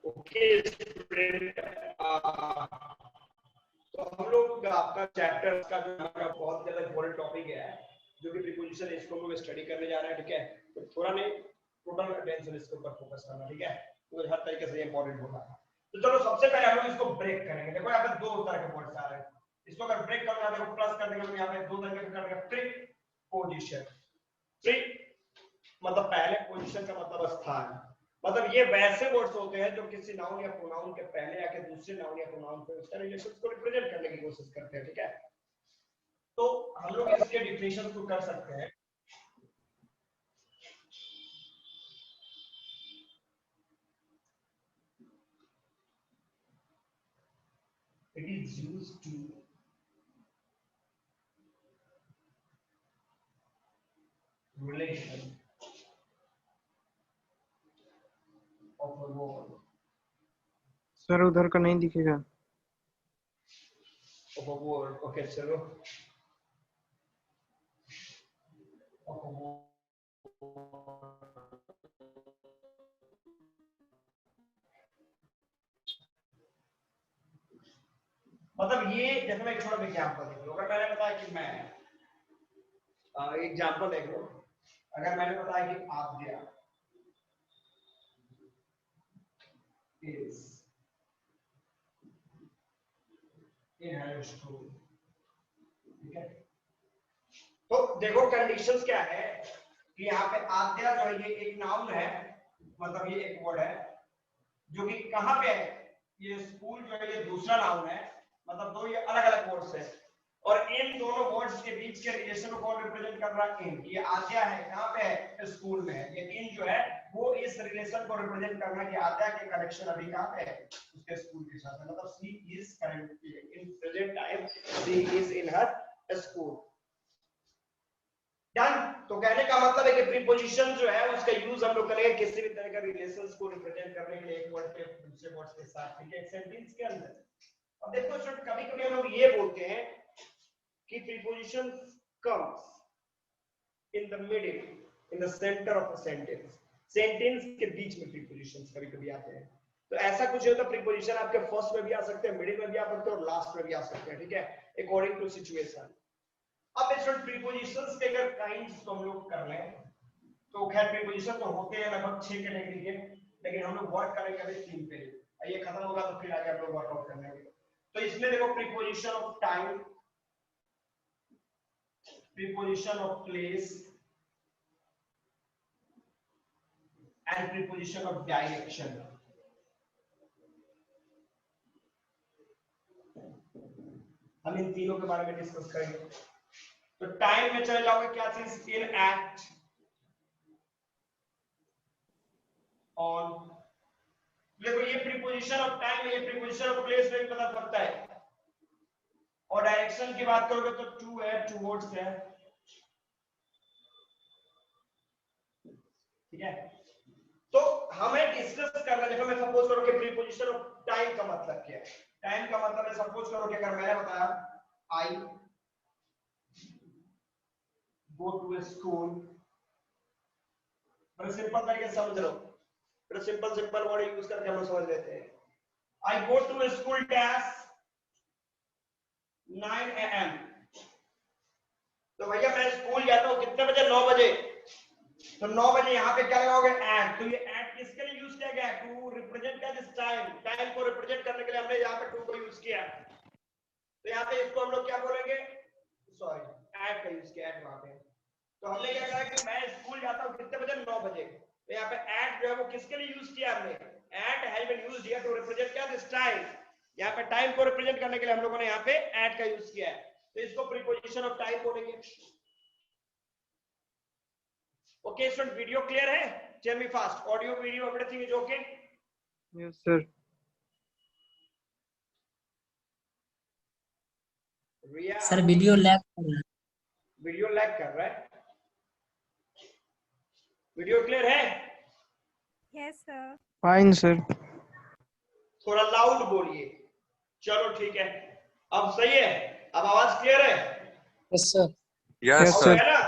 Okay student, तो हम लोग आपका चैप्टर का जो हमारा बहुत ज्यादा इंपॉर्टेंट टॉपिक है जो कि प्रीपोजिशन, इसको हम लोग स्टडी करने जा रहे हैं, ठीक है। तो थोड़ा नहीं, टोटल अटेंशन इसके ऊपर फोकस करना, ठीक है, तो हर तरीके से इंपॉर्टेंट होगा। तो चलो सबसे पहले हम लोग इसको ब्रेक करेंगे। देखो यहाँ पे दो तरह के वर्ड्स आ रहे हैं, इसको अगर ब्रेक करना है तो प्लस कर देंगे, तो यहाँ पे दो तरीके से करेंगे। प्रीपोजिशन, प्री मतलब पहले, पोजीशन का मतलब स्थान, मतलब ये वैसे वर्ड्स होते हैं जो किसी नाउन या प्रोनाउन के पहले या दूसरे नाउन या प्रोनाउन पे उसका रिलेशन को रिप्रेजेंट करने की कोशिश करते हैं, ठीक है। तो हम लोग इसके डिफिनेशन को कर सकते हैं। It is used to relation of a word. Sir उधर का नहीं दिखेगा। ऑफ अ वर्ड, ओके चलो। ऑफ अ वर्ड मतलब ये, जैसे मैं एक छोटा एग्जांपल देख लो। अगर मैंने बताया कि मैं एग्जांपल देख लो, अगर मैंने बताया कि आद्या is in her school, ठीक है। तो देखो कंडीशंस क्या है कि यहाँ पे आद्या जो है ये एक नाउन है, मतलब ये एक वर्ड है जो कि कहाँ पे है, ये स्कूल जो है ये दूसरा नाउन है, मतलब दो ये अलग अलग वर्ड्स है। और इन दोनों वर्ड्स के बीच के रिलेशन को कौन रिप्रेजेंट कर रहा है? इन। ये आद्या है, कहाँ पे है? स्कूल में है। ये इन जो है वो इस रिलेशन को रिप्रेजेंट करना है कि आद्या के कनेक्शन अभी कहाँ पे है? उसके स्कूल के साथ। मतलब she is currently in present time, she is in her school. Done. तो कहने का मतलब है कि प्रीपोजिशन जो है उसका यूज हम लोग करेंगे किसी भी तरह का रिलेशंस को रिप्रेजेंट करने के लिए एक वर्ड के दूसरे वर्ड के साथ, ठीक है, एक सेंटेंस के अंदर। अब देखो स्टूडेंट, कभी-कभी हम लोग ये बोलते हैं कि preposition comes in the middle, in the centre of a sentence. Sentence के बीच में प्रीपोजिशंस कभी-कभी आते हैं। तो ऐसा कुछ होता है, प्रीपोजिशन आपके फर्स्ट में भी आ सकते हैं, मिडिल में भी आ सकते हैं और लास्ट में भी आ सकते हैं, ठीक है, अकॉर्डिंग टू सिचुएशन। अब स्टूडेंट प्रीपोजिशंस के अगर काइंड्स को हम लोग कर लें तो खैर प्रीपोजिशन तो होते हैं लगभग 6 कैटेगरी के, लेकिन हम लोग वर्क करेंगे अभी 3 पे। ये खत्म होगा तो फिर आगे हम लोग वर्कआउट कर लेंगे। तो इसमें देखो preposition of time, preposition of place and preposition of direction. हम इन तीनों के बारे में डिस्कस करेंगे। तो टाइम में चले जाओगे, क्या चीज? In act, on. देखो ये प्रीपोजिशन ऑफ टाइम है, ये प्रीपोजिशन ऑफ प्लेस में पता पड़ता है। और डायरेक्शन की बात करोगे तो टू है, टुवर्ड्स है, ठीक है। तो हमें डिस्कस करना, देखो मैं सपोज करो कि प्रीपोजिशन ऑफ टाइम का मतलब क्या है। टाइम का मतलब है, सपोज करो कि अगर मैंने बताया आई गो टू स्कूल, बड़े सिंपल तरीके से समझ लो, बड़े सिंपल वर्ड यूज करके हम लोग समझ लेते हैं। I go to school dash 9 AM। तो भैया मैं स्कूल जाता हूँ कितने बजे? 9 बजे। तो 9 बजे यहाँ पे क्या लगाओगे? एट। तो ये एट किसके लिए यूज किया गया? To represent this time, time को रिप्रेजेंट करने के लिए हमने यहाँ पे टू को यूज किया। तो यहाँ पे इसको हम लोग क्या बोलेंगे? सॉरी, एट का यूज किया, एट वहां पे। तो हमने क्या कहा कि मैं स्कूल जाता हूँ कितने बजे? 9 बजे। तो यहाँ पे एट जो है वो किसके लिए यूज किया हमने? At has been used here to represent क्या? This time. यहाँ पे टाइम को रिप्रेजेंट करने के लिए हम लोगों ने यहाँ पे एट का यूज किया है। तो इसको प्रीपोजिशन ऑफ टाइम बोलेंगे। ओके स्टूडेंट, वीडियो क्लियर है? Tell me fast, audio video everything is okay? Yes sir. Sir video lag कर रहा है। वीडियो लैग कर रहा है? वीडियो क्लियर है? Yes sir. Fine sir. थोड़ा लाउड बोलिए। चलो ठीक है, अब सही है? अब आवाज क्लियर है? Yes sir. Yes sir. है ना?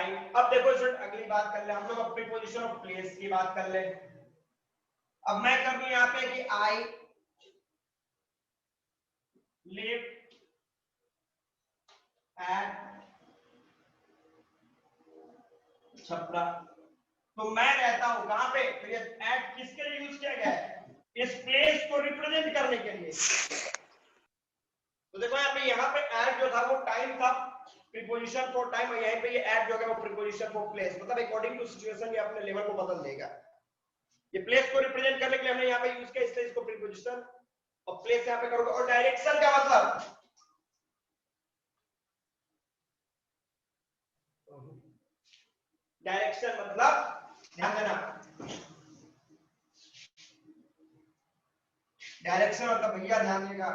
टाइम। अब देखो स्टूडेंट अगली बात कर ले हम लोग, अपनी पोजीशन ऑफ प्लेस की बात कर ले। अब मैं कर दूं यहाँ पे कि आई लिव एट छपरा, तो मैं रहता हूं कहां पे, तो ये एट किसके लिए यूज किया गया है, इस प्लेस को रिप्रेजेंट करने के लिए। तो देखो यहाँ पे एट जो था वो टाइम था, प्रीपोजिशन फॉर टाइम, और यहीं पे ये एट जो है वो प्रीपोजिशन फॉर प्लेस, मतलब अकॉर्डिंग टू सिचुएशन ये अपने लेवल को बदल देगा। ये प्लेस को रिप्रेजेंट करने के लिए हमने यहाँ पे यूज किया, इसलिए इसको प्रीपोजिशन और प्लेस यहाँ पे करोगे। और डायरेक्शन का मतलब डायरेक्शन मतलब ध्यान देना, डायरेक्शन मतलब भैया ध्यान देगा,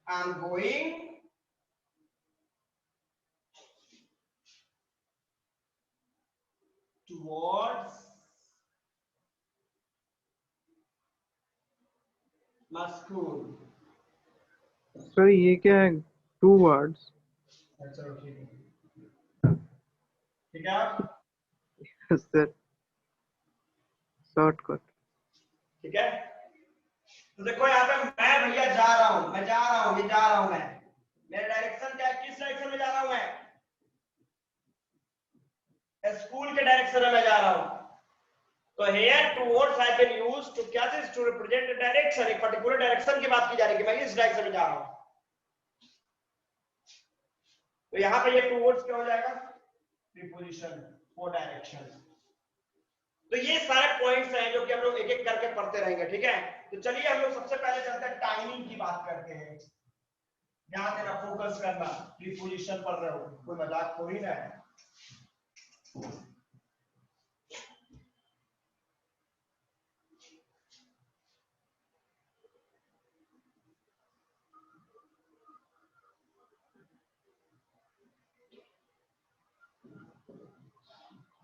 आई am going towards my school. Sir ये क्या है, 2 वर्ड्स? चलो ठीक है, ठीक है सर शॉर्टकट। ठीक है। तो देखो यहाँ पे मैं भैया जा रहा हूं, मैं जा रहा हूं, ये जा रहा हूं मैं, मेरा डायरेक्शन क्या है, किस डायरेक्शन में जा रहा हूं मैं, स्कूल के डायरेक्शन में मैं जा रहा हूं। तो here towards have been used to क्या चीज, to represent a direction, एक पर्टिकुलर डायरेक्शन की बात की जा रही है कि मैं इस डायरेक्शन में जा रहा हूं। तो यहाँ पे ये towards क्या हो जाएगा, preposition for direction। तो ये सारे पॉइंट्स हैं जो कि हम लोग एक एक करके पढ़ते रहेंगे, ठीक है। तो चलिए हम लोग सबसे पहले चलते हैं टाइमिंग की बात करते हैं। ध्यान देना, फोकस करना, प्रीपोजिशन पढ़ रहे हो, कोई मजाक थोड़ी ना है।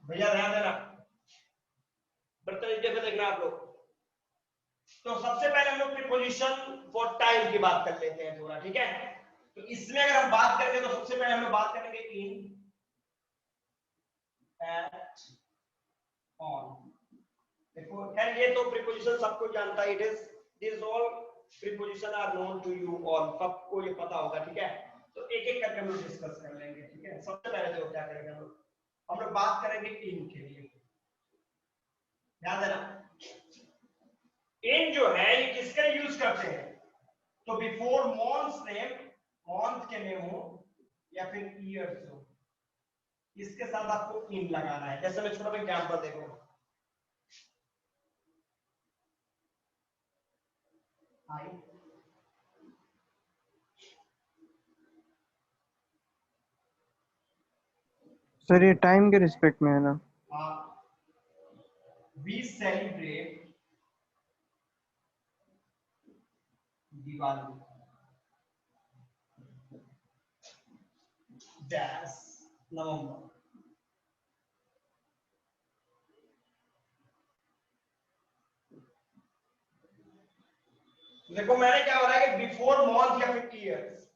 भैया ध्यान देना, बड़े तरीके से देखना आप लोग। तो सबसे पहले हम लोग प्रीपोजिशन फॉर टाइम की बात कर लेते हैं थोड़ा, ठीक है। तो इसमें अगर हम बात करेंगे तो सबसे पहले हम लोग बात करेंगे इन, एट, ऑन। देखो यार ये तो प्रीपोजिशन सबको जानता है, it is this all preposition are known to you all, सबको ये पता होगा, ठीक है। तो एक एक करके हम लोग डिस्कस कर लेंगे, ठीक है। सबसे पहले तो क्या करेंगे हम लोग बात करेंगे इन के लिए। ध्यान देना, इन जो है ये किसका यूज करते हैं, तो बिफोर मंथ्स नेम, मंथ के नेम हो या फिर ईयर्स हो, इसके साथ आपको इन लगाना है। जैसे मैं छोटा सा एग्जांपल देखो, आई सर ये टाइम के रिस्पेक्ट में है ना? वी सेलिब्रेट दिवाली डैश नवंबर। देखो मैंने क्या बोला है कि बिफोर मंथ या फिर ईयर्स,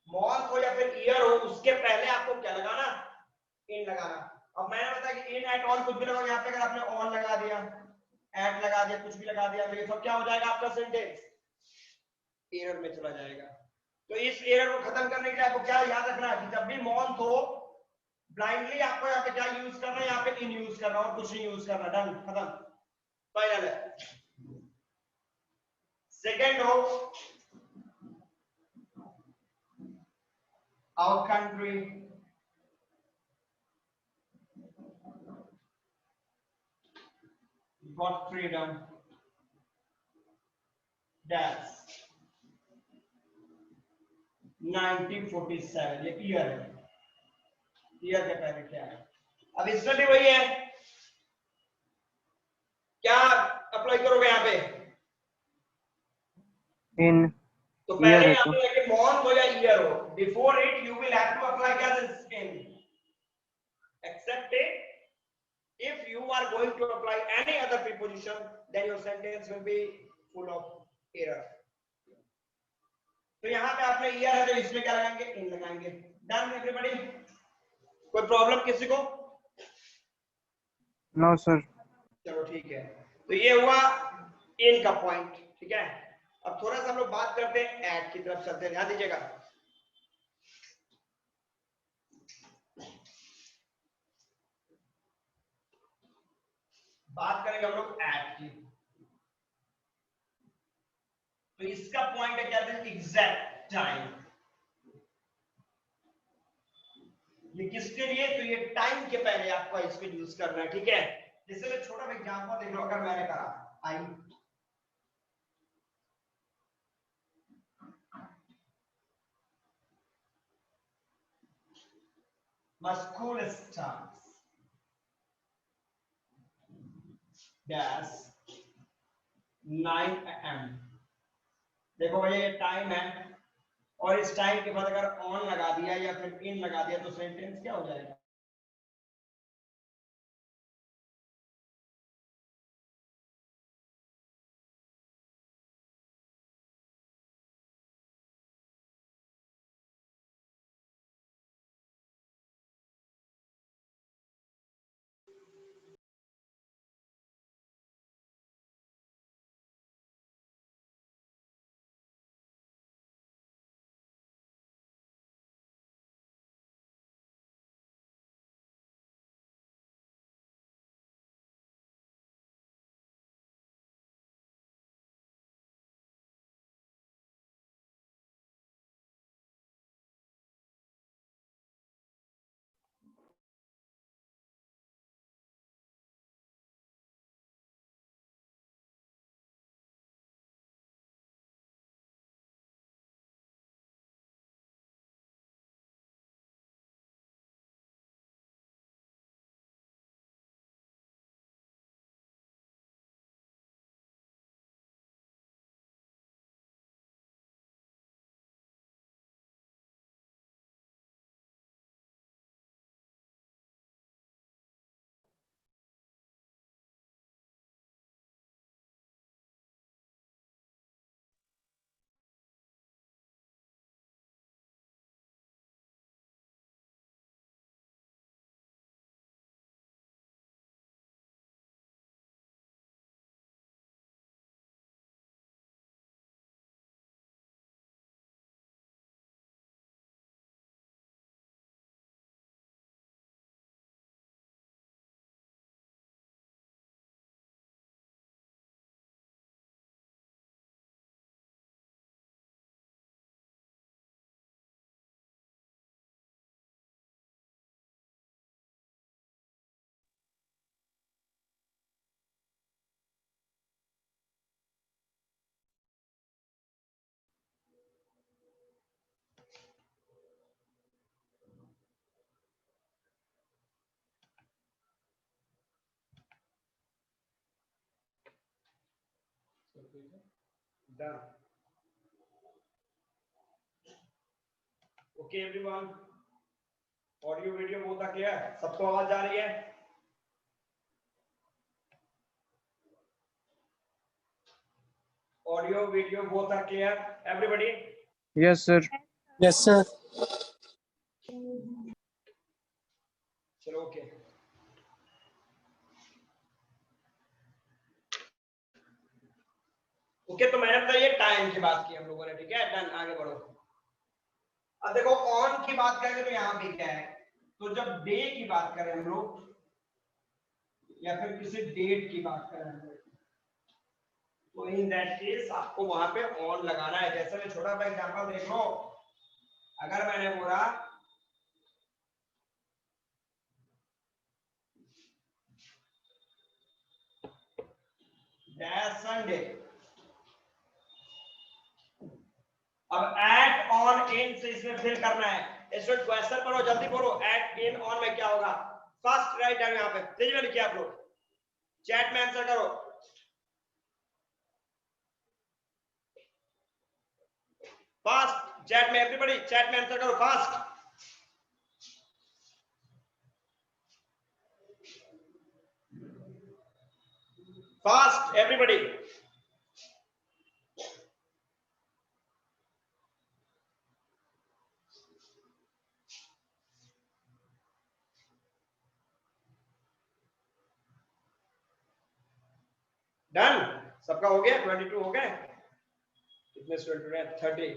मंथ हो या फिर ईयर हो, उसके पहले आपको क्या लगाना, इन लगाना। अब मैंने बताया कि इन एट ऑन कुछ भी लगाओ, यहाँ पे अगर आपने ऑन लगा दिया, एट लगा दिया, कुछ भी लगा दिया, तो ये सब क्या हो जाएगा, आपका सेंटेंस एरर में चला जाएगा। तो इस एरर को खत्म करने के लिए आपको क्या याद रखना है कि जब भी मंथ हो, ब्लाइंडली आपको यहाँ पे क्या यूज करना है, यहाँ पे इन यूज करना और कुछ नहीं यूज करना। डन, खत्म, फाइनल है। सेकेंड हो our country got freedom dash 1947, ये ईयर है, ईयर के पहले क्या है। अब इसमें भी वही है, क्या अप्लाई करोगे यहाँ पे, इन तो पहले ईयर है यहाँ तो पे लगे मंथ हो या ईयर हो, before it you will have to apply क्या, this in, except it if you are going to apply any other preposition then your sentence will be full of error। तो यहाँ पे आपने ईयर है तो इसमें क्या लगाएंगे, इन लगाएंगे। डन एवरीबॉडी, कोई प्रॉब्लम किसी को? No sir. चलो ठीक है, तो ये हुआ इन का पॉइंट, ठीक है। अब थोड़ा सा हम लोग बात करते हैं एट की तरफ चलते हैं, ध्यान दीजिएगा। बात करेंगे हम लोग एट की, तो इसका पॉइंट है क्या, एग्जैक्ट टाइम। ये किसके लिए, तो ये टाइम के पहले आपको इसको यूज करना है, ठीक है। जैसे मैं छोटा एग्जांपल देख लो, अगर मैंने कहा आई my school starts dash 9 am। देखो भैया ये टाइम है, और इस टाइम के बाद अगर ऑन लगा दिया या फिर इन लगा दिया तो सेंटेंस क्या हो जाएगा, done. Okay everyone, audio video बहुत क्लियर, सबको आवाज आ रही है? Audio video both are clear everybody? Yes sir. Yes, sir. चलो ओके। ओके तो मैंने बताइए टाइम की बात की हम लोगों ने, ठीक है, डन, आगे बढ़ो। अब देखो ऑन की बात करेंगे तो यहाँ पे क्या है, तो जब डे की बात करें हम लोग या फिर किसी डेट की बात करें हम लोग, तो इन दैट केस आपको वहां पे ऑन लगाना है। जैसे मैं छोटा सा एग्जांपल देख लो, अगर मैंने बोला दैट संडे, अब एट ऑन इन से इसमें फिल करना है। स्टूडेंट क्वेश्चन पढ़ो, जल्दी बोलो, एट इन ऑन में क्या होगा, फर्स्ट राइट डाउन यहाँ पे तेज में लिखिए आप लोग, चैट में आंसर करो। फास्ट चैट में, एवरीबॉडी चैट में आंसर करो फास्ट। Fast everybody. डन, सबका हो गया, 22 हो गए, कितने स्टूडेंट हैं? 30,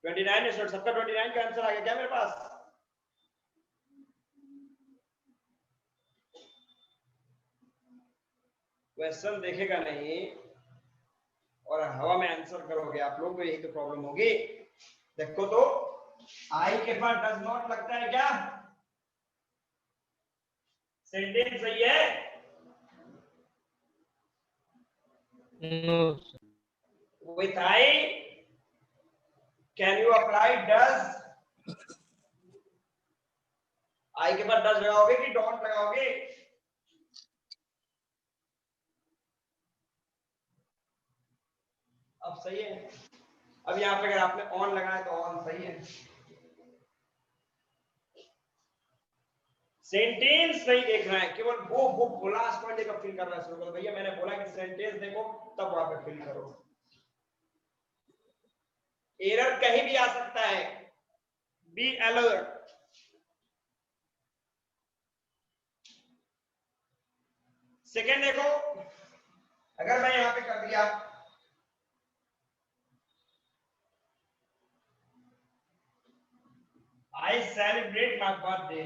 29 स्टूडेंट, सबका 29 का आंसर आ गया क्या मेरे पास? क्वेश्चन देखेगा नहीं और हवा में आंसर करोगे आप लोग, तो यही तो प्रॉब्लम होगी। देखो तो आई के बाद डज नॉट लगता है क्या? सेंटेंस सही है? No with I can you apply does? I के बाद डज लगाओगे कि डोंट लगाओगे? अब सही है। अब यहाँ पे अगर आपने ऑन लगाया तो ऑन सही है। सेंटेंस नहीं देख रहा है, केवल वो बोला पॉइंट देखकर फिल करना शुरू करो। भैया मैंने बोला कि सेंटेंस देखो तब वहां पे फिल करो। एरर कहीं भी आ सकता है, बी अलर्ट। सेकेंड देखो, अगर मैं यहां पे कर दिया आई सेलिब्रेट माय बर्थडे,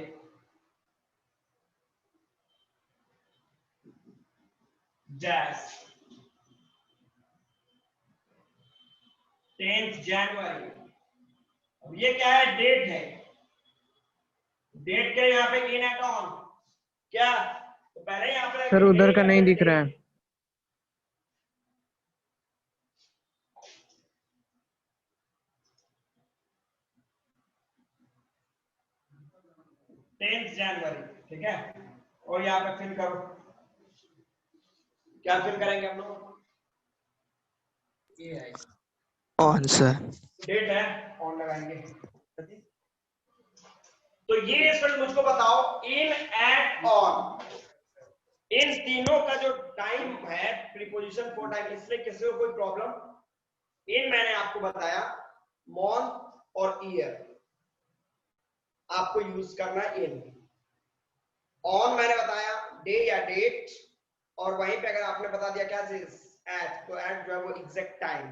जैस 10th जनवरी। अब ये क्या है? डेट है। डेट के यहाँ पे इन एट ऑन क्या? तो पहले यहाँ पे सर उधर का नहीं दिख रहा है। जनवरी, ठीक है। और यहाँ पे फिल करो, क्या फिल करेंगे हम लोग? On sir. डेट है, ऑन लगाएंगे। तो ये स्टूडेंट मुझको बताओ, इन एट ऑन, इन तीनों का जो टाइम है प्रीपोजिशन फॉर टाइम, इसमें किसी को कोई प्रॉब्लम? इन मैंने आपको बताया मंथ और ईयर आपको यूज करना है इन। ऑन मैंने बताया डे या डेट, और वहीं पे अगर आपने बता दिया क्या चीज? एट, तो एट जो है वो एग्जैक्ट टाइम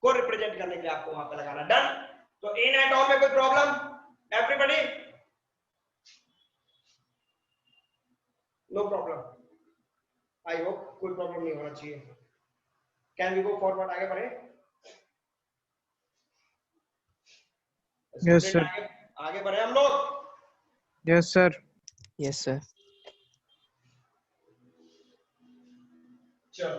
को रिप्रेजेंट करने के लिए आपको वहां पे लगाना। डन। तो इन एट ऑन में कोई problem? Everybody? No problem, I hope कोई प्रॉब्लम नहीं होना चाहिए। कैन वी गो फॉरवर्ड, आगे बढ़े? Yes sir. आगे बढ़े हम लोग। Yes sir. Yes sir. चलो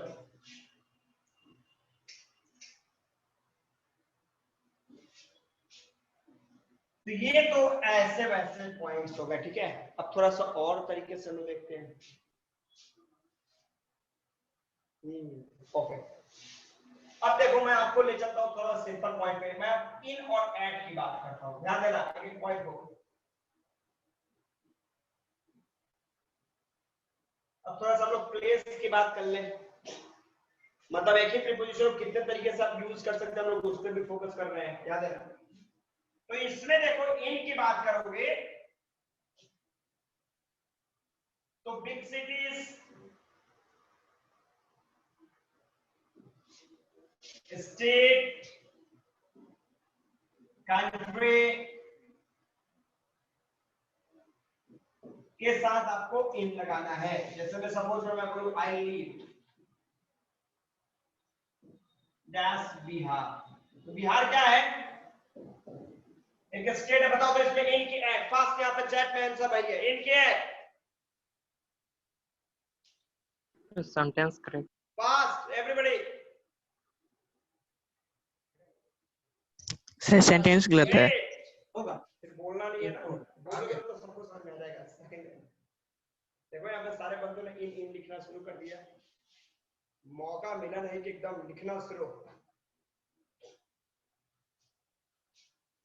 तो ये तो ऐसे वैसे पॉइंट्स हो गए, ठीक है। अब थोड़ा सा और तरीके से हम लोग देखते हैं। ओके, अब देखो मैं आपको ले चलता हूँ थोड़ा सिंपल पॉइंट पे। मैं इन और एट की बात करता हूँ, ध्यान देना एक पॉइंट को। अब थोड़ा सा हम लोग प्लेस की बात कर लें, मतलब एक ही प्रीपोजिशन कितने तरीके से आप यूज कर सकते हैं, हम लोग उस पर भी फोकस कर रहे हैं, याद है। तो इसमें देखो इन की बात करोगे तो बिग सिटीज, स्टेट, कंट्री के साथ आपको इन लगाना है। जैसे मैं सपोज मैं बोलूं आई लीव डैश बिहार, तो बिहार क्या है? एक स्टेट है, बताओ तो इसमें इन की एड फास्ट यहाँ पे चैट में आंसर भाई है, इन की add sentence correct. Fast everybody. Sir sentence गलत है। होगा, फिर बोलना नहीं है ना, बोलोगे तो सबको समझ में आ जाएगा। देखो यहाँ पे सारे बंदों ने इन लिखना शुरू कर दिया, मौका मिला नहीं कि एकदम लिखना शुरू।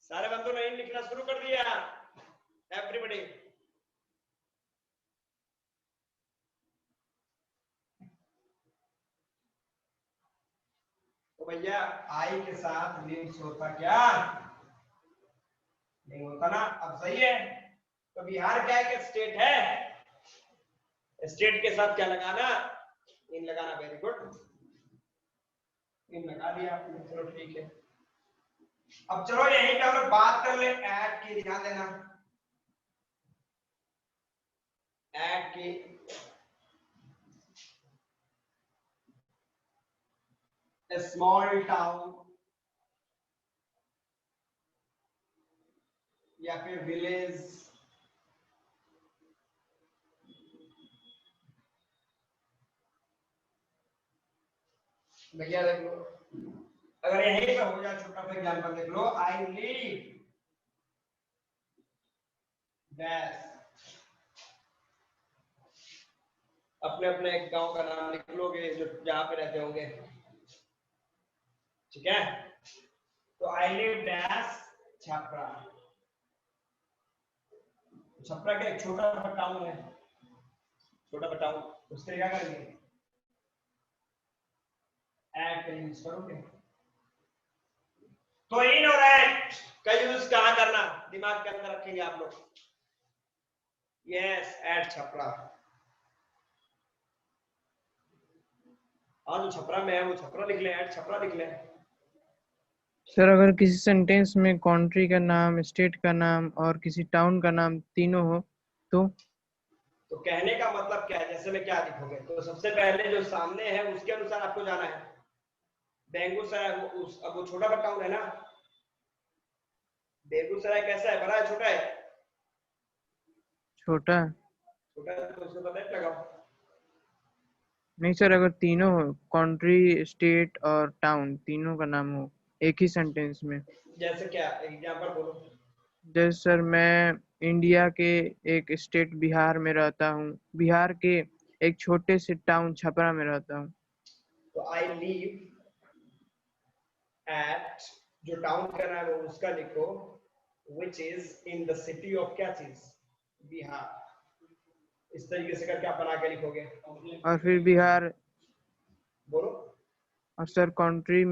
सारे बंदों ने इन लिखना शुरू कर दिया, एवरीबॉडी। तो भैया आई के साथ लिंक्स होता क्या? नहीं होता ना। अब सही है, तो बिहार क्या है कि स्टेट है, स्टेट के साथ क्या लगाना? इन लगाना, वेरी गुड, इन लगा दिया आपने, चलो ठीक है। अब चलो यहीं पे हम लोग बात कर ले ऐड की, ध्यान देना ऐड की। A small town या फिर विलेज, भैया देख लो, अगर यहीं पे हो जाए छोटा सा एग्जाम्पल देख लो, आई लीव डैश, अपने अपने एक गांव का नाम लिख लोगे जो जहां पे रहते होंगे, ठीक है। तो I live dash Chhapra, Chhapra का एक छोटा सा टाउन है, छोटा सा टाउन, उसके क्या करेंगे, ऐड का यूज करोगे। तो इन और ऐड का यूज कहां करना, दिमाग के अंदर रखेंगे आप लोग। यस, ऐड छपरा, हाँ जो छपरा में है वो छपरा लिख ले, ऐड छपरा लिख ले। सर अगर किसी सेंटेंस में कंट्री का नाम, स्टेट का नाम और किसी टाउन का नाम तीनों हो तो कहने का मतलब क्या है, जैसे में क्या लिखोगे, तो सबसे पहले जो सामने है उसके अनुसार आपको जाना है। बेगूसराय, अब वो छोटा सा टाउन है ना, बेगूसराय कैसा है, बड़ा है छोटा है, छोटा। छोटा है तो उसके बाद लगाओ। नहीं सर, अगर तीनों हो, कंट्री, स्टेट और टाउन, तीनों का नाम हो एक ही सेंटेंस में। जैसे क्या, एग्जांपल बोलो। जैसे सर मैं इंडिया के एक स्टेट बिहार में रहता हूँ, बिहार के एक छोटे से टाउन छपरा में रहता हूँ। तो आई लीव एट, जो टाउन का नाम है उसका लिखो, which is in the city of क्या चीज, बिहार। इस तरीके से करके आप बना के लिखोगे। और फिर बिहार, बोलो। और सर कंट्री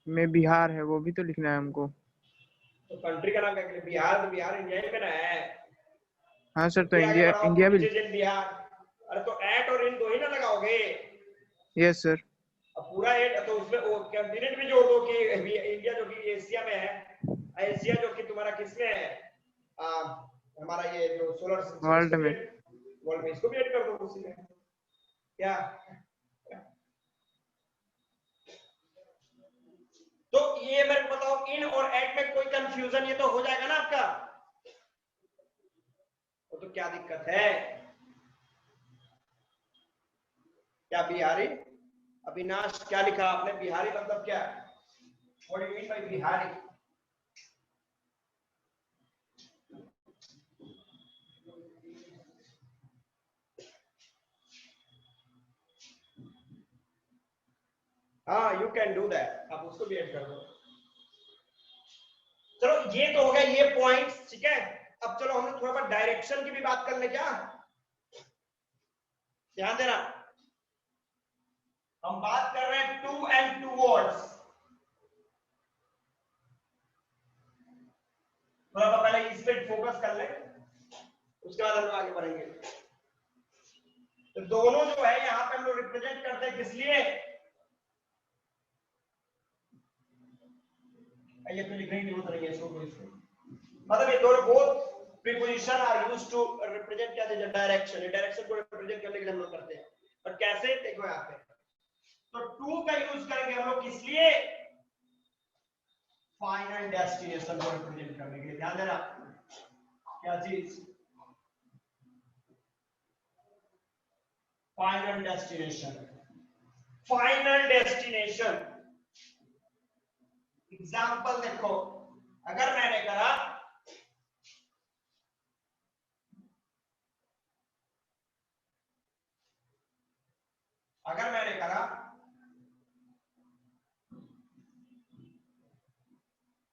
में बिहार है वो भी तो लिखना है हमको। तो कंट्री का नाम क्या करें, बिहार, तो बिहार इंडिया ही में ना है। हाँ सर, तो फिर आगे इंडिया, बढ़ाओ, इंडिया भी। Which is in Bihar. अरे तो एट और इन दो ही ना लगाओगे, यस सर। अब पूरा एट तो उसमें वो कैंडिडेट भी जोड़ दो कि इंडिया जो कि एशिया में है, एशिया जो कि तुम्हारा किसमें है, हमारा ये जो सोलर सिस्टम, वर्ल्ड इसको भी में। वर्ल्ड में इसको भी ऐड कर दो उसी में, क्या। तो ये मेरे को बताओ, इन और एट में कोई कंफ्यूजन ये तो हो जाएगा ना आपका, तो क्या दिक्कत है, क्या बिहारी, अविनाश क्या लिखा आपने, बिहारी मतलब क्या, what do you mean by Bihari. हाँ, यू कैन डू दैट, आप उसको भी ऐड कर दो। चलो ये तो हो गया ये पॉइंट्स, ठीक है। अब चलो हम लोग थोड़ा सा डायरेक्शन की भी बात कर ले, क्या, ध्यान देना, हम बात कर रहे हैं टू एंड टू वर्ड्स। थोड़ा सा पहले इस पे फोकस कर ले, उसके बाद हम लोग आगे बढ़ेंगे। तो दोनों जो है यहाँ पे हम लोग रिप्रेजेंट करते हैं किस लिए, ये तो लिखने की जरूरत नहीं है इसको, मतलब ये दोनों both preposition are used to represent क्या चीज, डायरेक्शन, ये डायरेक्शन को रिप्रेजेंट करने के लिए हम लोग करते हैं। और कैसे, देखो यहाँ पे तो टू का यूज करेंगे हम लोग किस लिए, फाइनल डेस्टिनेशन को रिप्रेजेंट करने के लिए, ध्यान देना, क्या चीज, final destination, final destination. Example देखो, अगर मैंने कहा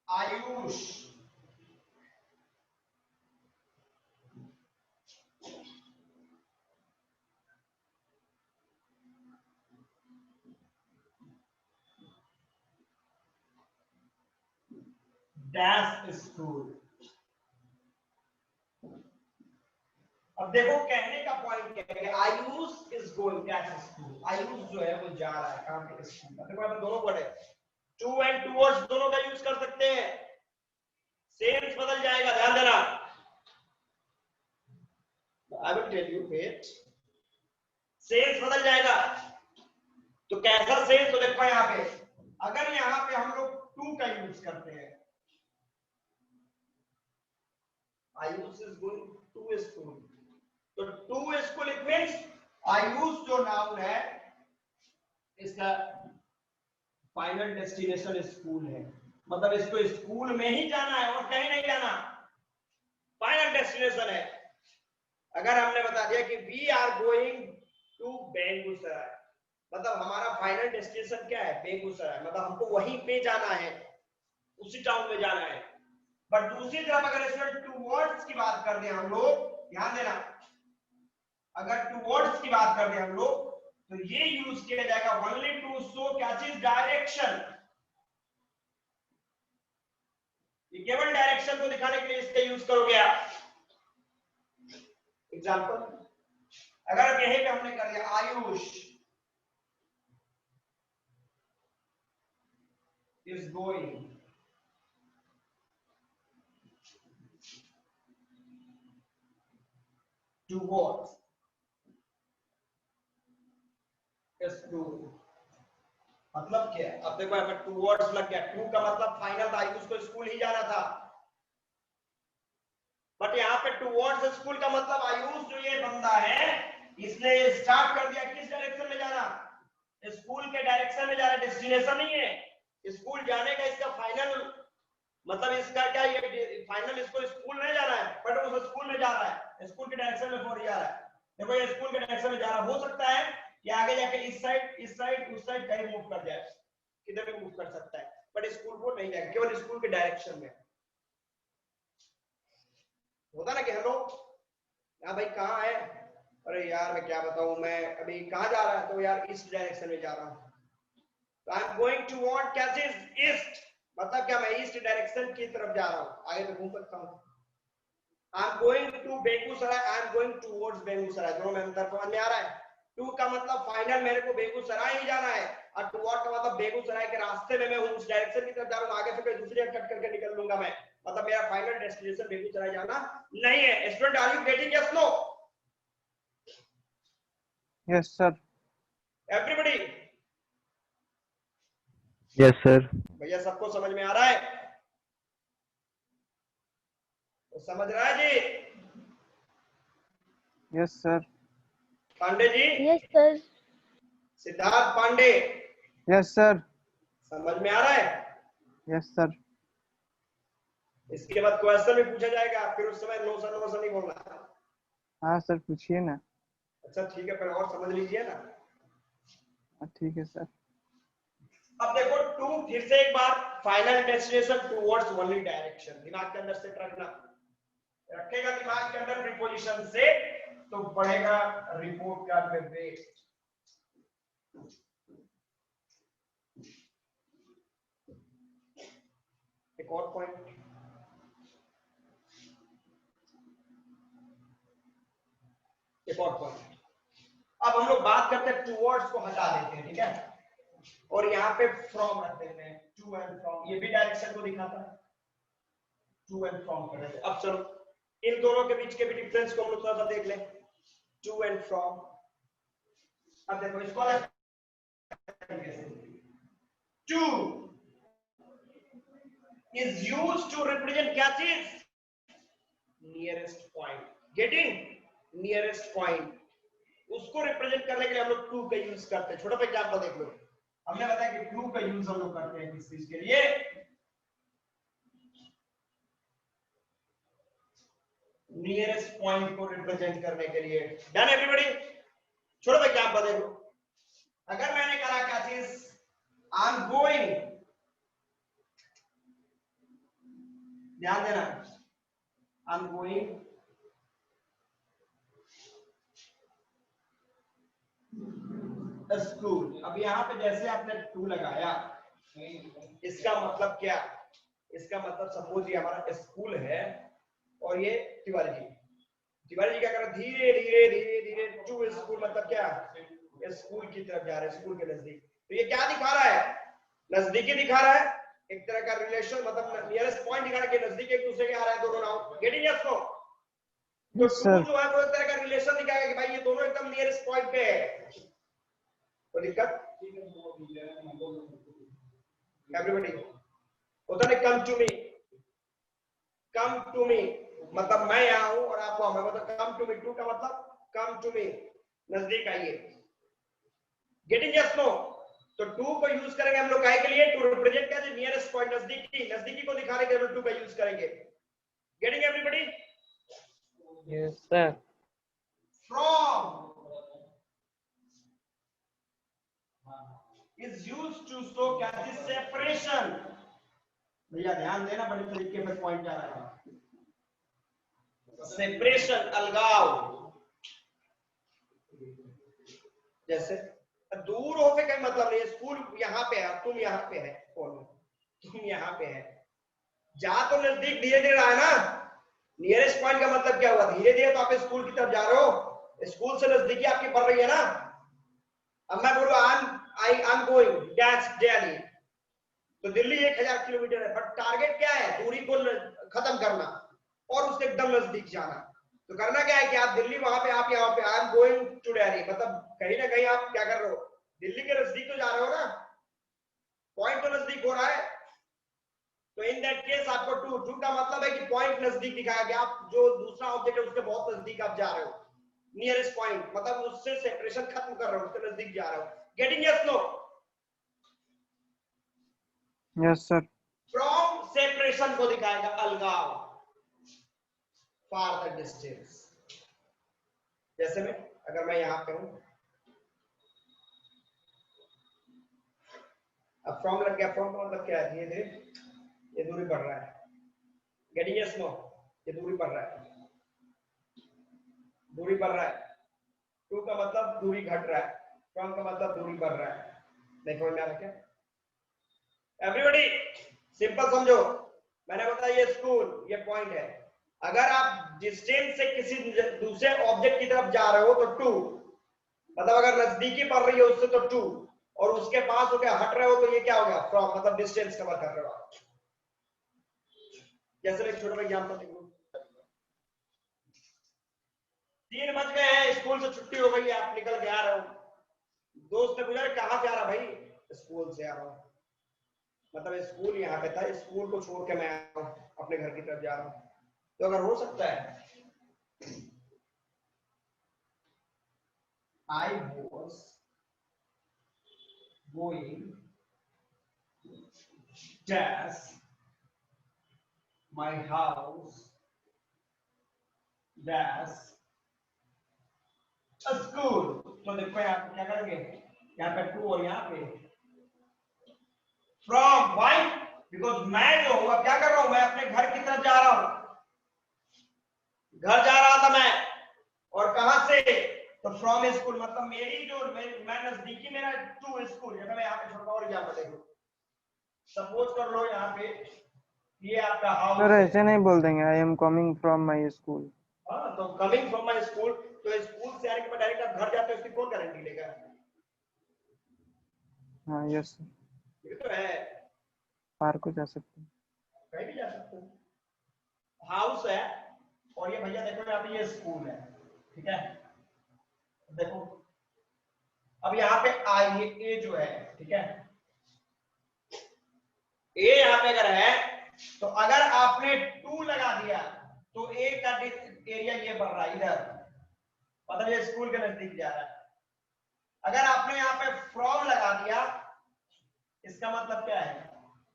आयुष डैश स्कूल, अब देखो कहने का पॉइंट क्या है, Ayush is going to school, Ayush जो है वो जा रहा है काम के स्कूल। देखो यहाँ पे दोनों वर्ड है, टू एंड टूवर्ड्स दोनों का यूज कर सकते हैं, सेंस बदल जाएगा, ध्यान देना। I will tell you wait, sense बदल जाएगा। तो कैसा सेंस, तो देखो यहाँ पे अगर यहाँ पे हम लोग टू का यूज करते हैं, Ayush is going to school, तो to school it means Ayush जो नाउन है इसका फाइनल डेस्टिनेशन स्कूल है, मतलब इसको स्कूल में ही जाना है और कहीं नहीं जाना, फाइनल डेस्टिनेशन है। अगर हमने बता दिया कि we are going to Begusarai, मतलब हमारा फाइनल डेस्टिनेशन क्या है, बेगूसराय, मतलब हमको वहीं पे जाना है, उसी टाउन में जाना है। बट दूसरी तरफ अगर इसमें टूवर्ड्स की बात कर दें हम लोग, ध्यान देना, अगर टूवर्ड्स की बात कर दें हम लोग तो ये यूज किया जाएगा ओनली टू शो क्या चीज, डायरेक्शन। ये केवल डायरेक्शन को दिखाने के लिए इसका यूज करोगे आप। एग्जांपल अगर यहीं पे हमने कर दिया Ayush is going towards school, मतलब क्या है, अब देखो यहाँ पर टूवर्ड्स लग गया, टू का मतलब फाइनल था, आयुष को स्कूल ही जाना था, बट यहाँ पे टूवर्ड्स स्कूल का मतलब आयुष जो ये बंदा है इसने स्टार्ट कर दिया किस डायरेक्शन में जाना, स्कूल के डायरेक्शन में जा रहा है, डेस्टिनेशन नहीं है स्कूल जाने का, इसका फाइनल मतलब इसका क्या, ये फाइनल इसको स्कूल नहीं जाना है बट उस स्कूल में जा रहा है, स्कूल के डायरेक्शन में फॉर जा रहा है। देखो ये स्कूल के डायरेक्शन में जा रहा हो सकता है ये आगे जाके इस साइड उस साइड कहीं मूव कर जाए, किधर भी मूव कर सकता है, बट स्कूल को नहीं जाएगा, केवल स्कूल के डायरेक्शन में। होता ना कि हेलो हाँ भाई कहाँ है, अरे यार मैं क्या बताऊं, मैं अभी कहाँ जा रहा है, तो यार इस डायरेक्शन में जा रहा हूँ, तो आई एम गोइंग टुवर्ड क्या चीज, ईस्ट, मतलब क्या मैं ईस्ट डायरेक्शन की तरफ जा रहा हूँ, आगे तो घूम सकता हूँ। I am going to Begusarai, I am going towards Begusarai, दोनों में अंतर समझ में आ रहा है। टू का मतलब फाइनल मेरे को बेगूसराय ही जाना है, और टुवर्ड का मतलब बेगूसराय के रास्ते में मैं हूँ, उस डायरेक्शन की तरफ जा रहा हूँ, आगे से कोई दूसरी कट करके निकल लूंगा मैं, मतलब मेरा फाइनल डेस्टिनेशन बेगूसराय जाना नहीं है। Student are you getting, yes no? Yes sir. Everybody? Yes, sir. भैया सबको समझ में आ रहा है? तो समझ रहा है जी? Yes sir. Pandey ji? Yes sir. Siddharth Pandey? Yes sir. समझ में आ रहा है? Yes sir. इसके बाद क्वेश्चन भी पूछा जाएगा, फिर उस समय नो सर नहीं बोलना। हाँ सर पूछिए ना। अच्छा ठीक है, फिर और समझ लीजिए ना। ठीक है सर। अब देखो टू, फिर से एक बार, final destination towards only direction, दिमाग के अंदर सेट रखना, रखेगा दिमाग के अंदर प्रीपोजिशन से तो बढ़ेगा रिपोर्ट कार्ड में वेट। एक और पॉइंट, एक और पॉइंट, अब हम लोग बात करते हैं टुवर्ड्स को हटा देते हैं, ठीक है, और यहाँ पे फ्रॉम रख देते हैं, टू एंड फ्रॉम, ये भी डायरेक्शन को दिखाता है, टू एंड फ्रॉम कर देते हैं। अब चलो इन दोनों के बीच के भी डिफरेंस को हम लोग थोड़ा सा देख लें, टू एंड फ्रॉम। अब देखो इसको to is used to represent क्या चीज, nearest point, getting nearest point, उसको रिप्रेजेंट करने के लिए हम लोग टू का यूज करते हैं। छोटा सा एग्जांपल देख लो, हमने बताया कि टू का यूज हम लोग करते हैं किस चीज के लिए, नियरेस्ट पॉइंट को रिप्रेजेंट करने के लिए। Done everybody? छोटा सा एग्जांपल देखो, अगर मैंने कहा क्या चीज, आई एम गोइंग, ध्यान देना, आई एम गोइंग स्कूल। अब यहाँ पे जैसे आपने टू लगाया, इसका मतलब क्या, इसका मतलब सपोज ये हमारा स्कूल है और ये तिवारी जी, तिवारी जी क्या कर रहे हैं, धीरे धीरे धीरे धीरे टू स्कूल, मतलब क्या, स्कूल की तरफ जा रहे हैं, स्कूल के नजदीक। तो ये क्या दिखा रहा है, नजदीकी दिखा रहा है, एक तरह का रिलेशन, मतलब नियरेस्ट पॉइंट दिखा रहा है कि नजदीक एक दूसरे के आ रहे हैं दोनों नाउ। Getting yes no? तो Yes, टू sir. जो है वो एक तरह का रिलेशन दिखाएगा कि भाई ये दोनों एकदम नियरेस्ट पॉइंट पे है। तो दिक्कत एवरीबॉडी होता है, come to me, come to me मतलब मैं यहाँ हूं और आप वहां, मतलब कम टू मी, टू का मतलब कम टू मी, नजदीक आइए। Getting yes no? तो टू को यूज करेंगे हम लोग काहे के लिए, टू रिप्रेजेंट क्या, नियरेस्ट पॉइंट, नजदीकी को दिखाने के लिए टू का यूज करेंगे। Getting everybody? Yes, sir. From is used to show क्या चीज, सेपरेशन। भैया ध्यान देना, बड़े तरीके पे पॉइंट जा रहा है, सेपरेशन, अलगाव। जैसे दूर हो से कोई मतलब नहीं, स्कूल यहाँ पे है, तुम यहाँ पे है, कौन तुम यहाँ पे है, जा तो नजदीक धीरे धीरे रहा है ना। नियरेस्ट पॉइंट का मतलब क्या हुआ, धीरे धीरे तो आप स्कूल की तरफ जा रहे हो, स्कूल से नजदीकी आपकी बढ़ रही है ना। अब मैं बोलूँ आई एम गोइंग डैश दिल्ली, तो दिल्ली 1000 किलोमीटर है, बट टारगेट क्या है, दूरी को खत्म करना और उससे एकदम नजदीक जाना। तो करना क्या है कि आप दिल्ली वहां पे, आप यहाँ पे, I am going to Delhi, मतलब कहीं ना कहीं आप क्या कर रहे हो, दिल्ली के नजदीक तो जा रहे हो ना, पॉइंट तो नजदीक हो रहा है। तो इन दैट केस आपको टू का मतलब है कि पॉइंट नजदीक दिखाया गया, आप जो दूसरा ऑब्जेक्ट है उसके बहुत नजदीक आप जा रहे हो, नियरेस्ट पॉइंट मतलब उससे सेपरेशन खत्म कर रहे हो, उसके नजदीक जा रहे हो। Getting yes no? Yes, sir. From separation को दिखाएगा, अलगाव, फार द डिस्टेंस। जैसे में अगर मैं यहां पे हूं, अब फ्रॉम लग गया, फ्रॉम का मतलब क्या है, धीरे धीरे ये दूरी बढ़ रहा है। Getting yes no? ये दूरी बढ़ रहा है, दूरी बढ़ रहा है। टू का मतलब दूरी घट रहा है, फ्रॉम का मतलब दूरी बढ़ रहा है। देखो मैं क्या, एवरीबॉडी सिंपल समझो, मैंने बताया ये स्कूल, ये पॉइंट है। अगर आप डिस्टेंस से किसी दूसरे ऑब्जेक्ट की तरफ जा रहे हो तो टू, मतलब अगर नजदीकी पड़ रही है उससे तो टू, और उसके पास हो गया, हट रहे हो तो ये क्या हो गया, फ्रॉम, मतलब डिस्टेंस कवर कर रहे हो आप। जैसे एक छोटा एग्जांपल देखो, 3 बज गए हैं, स्कूल से छुट्टी हो गई है, आप निकल के आ रहे हो, दोस्त ने पूछा कहां जा रहा भाई, स्कूल से आ रहा हूं, मतलब स्कूल यहाँ पे था, स्कूल को छोड़ के मैं आ रहा हूं, अपने घर की तरफ जा रहा हूं। तो अगर हो सकता है I was going dash my house dash a school, तो देखो यहाँ पे क्या करेंगे, यहाँ पे टू और यहाँ पे फ्रॉम, व्हाई, बिकॉज मैं जो हूँ अब क्या कर रहा हूँ, मैं अपने घर की तरफ जा रहा हूँ, घर जा रहा था मैं, और कहां से, तो फ्रॉम स्कूल, मतलब मेरी जो मैं नजदीकी मेरा टू स्कूल, जब मैं यहाँ पे छोटा और यहाँ पे देखो, सपोज कर लो यहाँ पे ये आपका हाउस सर है, ऐसे नहीं बोल देंगे, I am coming from my school. हाँ, तो कमिंग फ्रॉम माई स्कूल, तो स्कूल से आने के बाद डायरेक्ट आप घर जाते हो, इसकी कौन गारंटी लेगा? हाँ यस सर, ये तो है, पार्क को जा सकते हैं। कहीं भी जा सकते हो, हाउस है, और ये भैया देखो यहाँ पे ये स्कूल है, ठीक है, देखो अब यहाँ पे आई, ये जो है, ठीक है, ए यहाँ पे अगर है, तो अगर आपने 2 लगा दिया तो ए का एरिया ये बढ़ रहा है इधर, मतलब ये स्कूल के नजदीक जा रहा है। अगर आपने यहाँ पे फ्रॉम लगा दिया, इसका मतलब क्या है,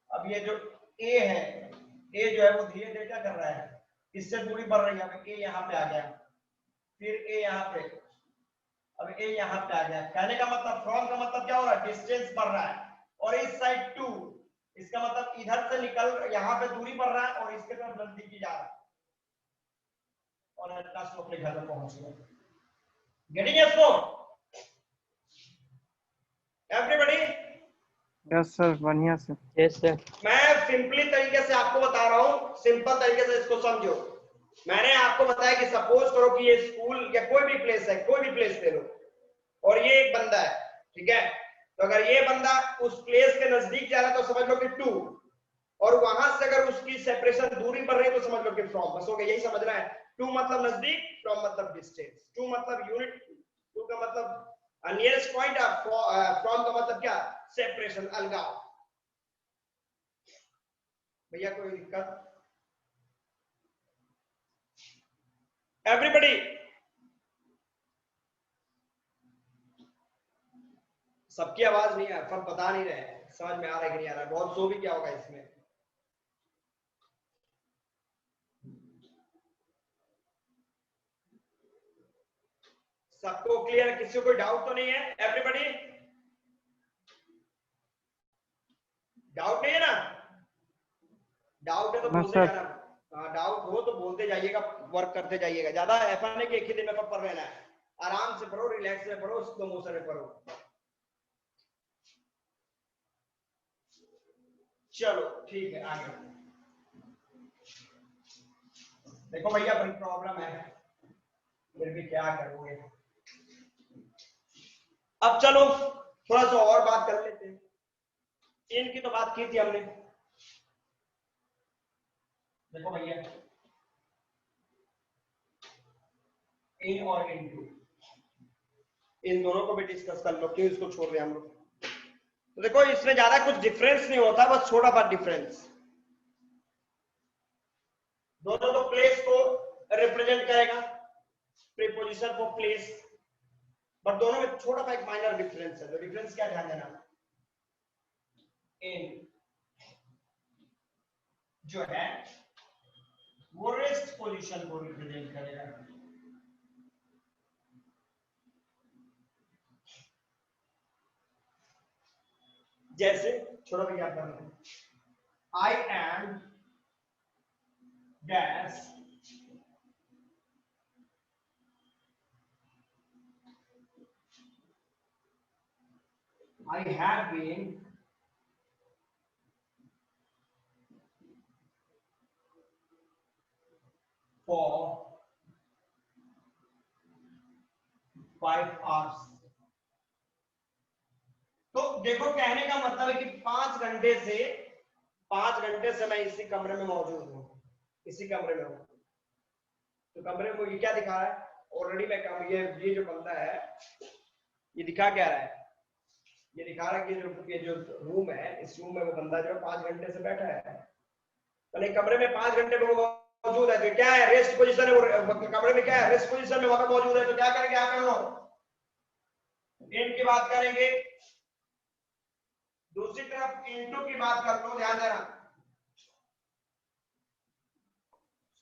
अब ये जो ए है, ए जो है वो धीरे धीरे क्या कर रहा है, इससे दूरी बढ़ रही है, ए यहाँ पे आ गया, फिर ए यहाँ पे, अब ए यहाँ पे आ गया, कहने का मतलब फ्रॉम का मतलब क्या हो रहा है, डिस्टेंस बढ़ रहा है, और इस साइड 2, इसका मतलब इधर से निकल यहाँ पे दूरी बढ़ रहा है और इसके तरफ नजदीकी जा रहा है, और अपने घर में पहुंच गया। Getting it no everybody? Yes sir, बढ़िया से। Yes, sir. मैं सिंपली तरीके से आपको बता रहा हूं, सिंपल तरीके से इसको समझो। मैंने आपको बताया कि सपोज करो कि ये स्कूल या कोई भी प्लेस है, कोई भी प्लेस ले लो, और ये एक बंदा है, ठीक है। तो अगर ये बंदा उस प्लेस के नजदीक जा रहा है तो समझ लो कि 2, और वहां से अगर उसकी सेपरेशन दूरी बढ़ रही है तो समझ लो कि फ्रॉम। बस हो गया, यही समझना है। 2 मतलब नजदीक, फ्रॉम मतलब डिस्टेंस। 2 मतलब यूनिट, 2 का मतलब नियरेस्ट पॉइंट, फ्रॉम का मतलब क्या, सेपरेशन, अलगाव। भैया कोई दिक्कत? एवरीबडी, सबकी आवाज नहीं है, सब बता नहीं रहे, समझ में आ रहा है कि नहीं आ रहा है? बहुत सो भी क्या होगा इसमें। सबको क्लियर है? किसी को कोई डाउट तो नहीं है? एवरीबडी, डाउट नहीं है ना? डाउट है तो हाँ बोलते सर। जाना। हाँ, डाउट हो तो बोलते जाइएगा, वर्क करते जाइएगा। ज्यादा ऐसा नहीं कि एक ही दिन में सब पढ़ लेना है। आराम से पढ़ो, रिलैक्स में पढ़ो, स्लो मोशन में पढ़ो। चलो ठीक है, आगे देखो भैया, बड़ी प्रॉब्लम है, फिर भी क्या करोगे। अब चलो थोड़ा सा और बात कर लेते हैं। इनकी तो बात की थी हमने। देखो भैया, इन और इनटू, इन दोनों को भी डिस्कस कर लो, क्यों इसको छोड़ रहे हैं हम लोग। तो देखो इसमें ज्यादा कुछ डिफरेंस नहीं होता, बस छोटा सा डिफरेंस। दोनों तो प्लेस को रिप्रेजेंट करेगा, प्रीपोजिशन फॉर प्लेस, बट दोनों में छोटा सा एक माइनर डिफरेंस है। तो डिफरेंस क्या, ध्यान देना। इन जो है वो रेस्ट पोजीशन को रिप्रेजेंट करेगा। जैसे छोड़ो भैया, आई am dash I have been for 5 hours। तो देखो कहने का मतलब है कि 5 घंटे से मैं इसी कमरे में मौजूद हूँ, इसी कमरे में हूँ। तो कमरे में ये क्या दिखा रहा है? ऑलरेडी मैं काम, ये जो बंदा है ये दिखा क्या रहा है? ये दिखा रहा है कि ये जो रूम है, इस रूम में वो बंदा जो है 5 घंटे से बैठा है। यानी कमरे में 5 घंटे में वो मौजूद है। तो क्या है, रेस्ट पोजीशन है वो, कमरे में क्या है, रेस्ट पोजीशन में वहां पर मौजूद है। तो क्या करेंगे आप लोग, इन की बात करेंगे। दूसरी तरफ इनटू की बात कर लो, ध्यान देना।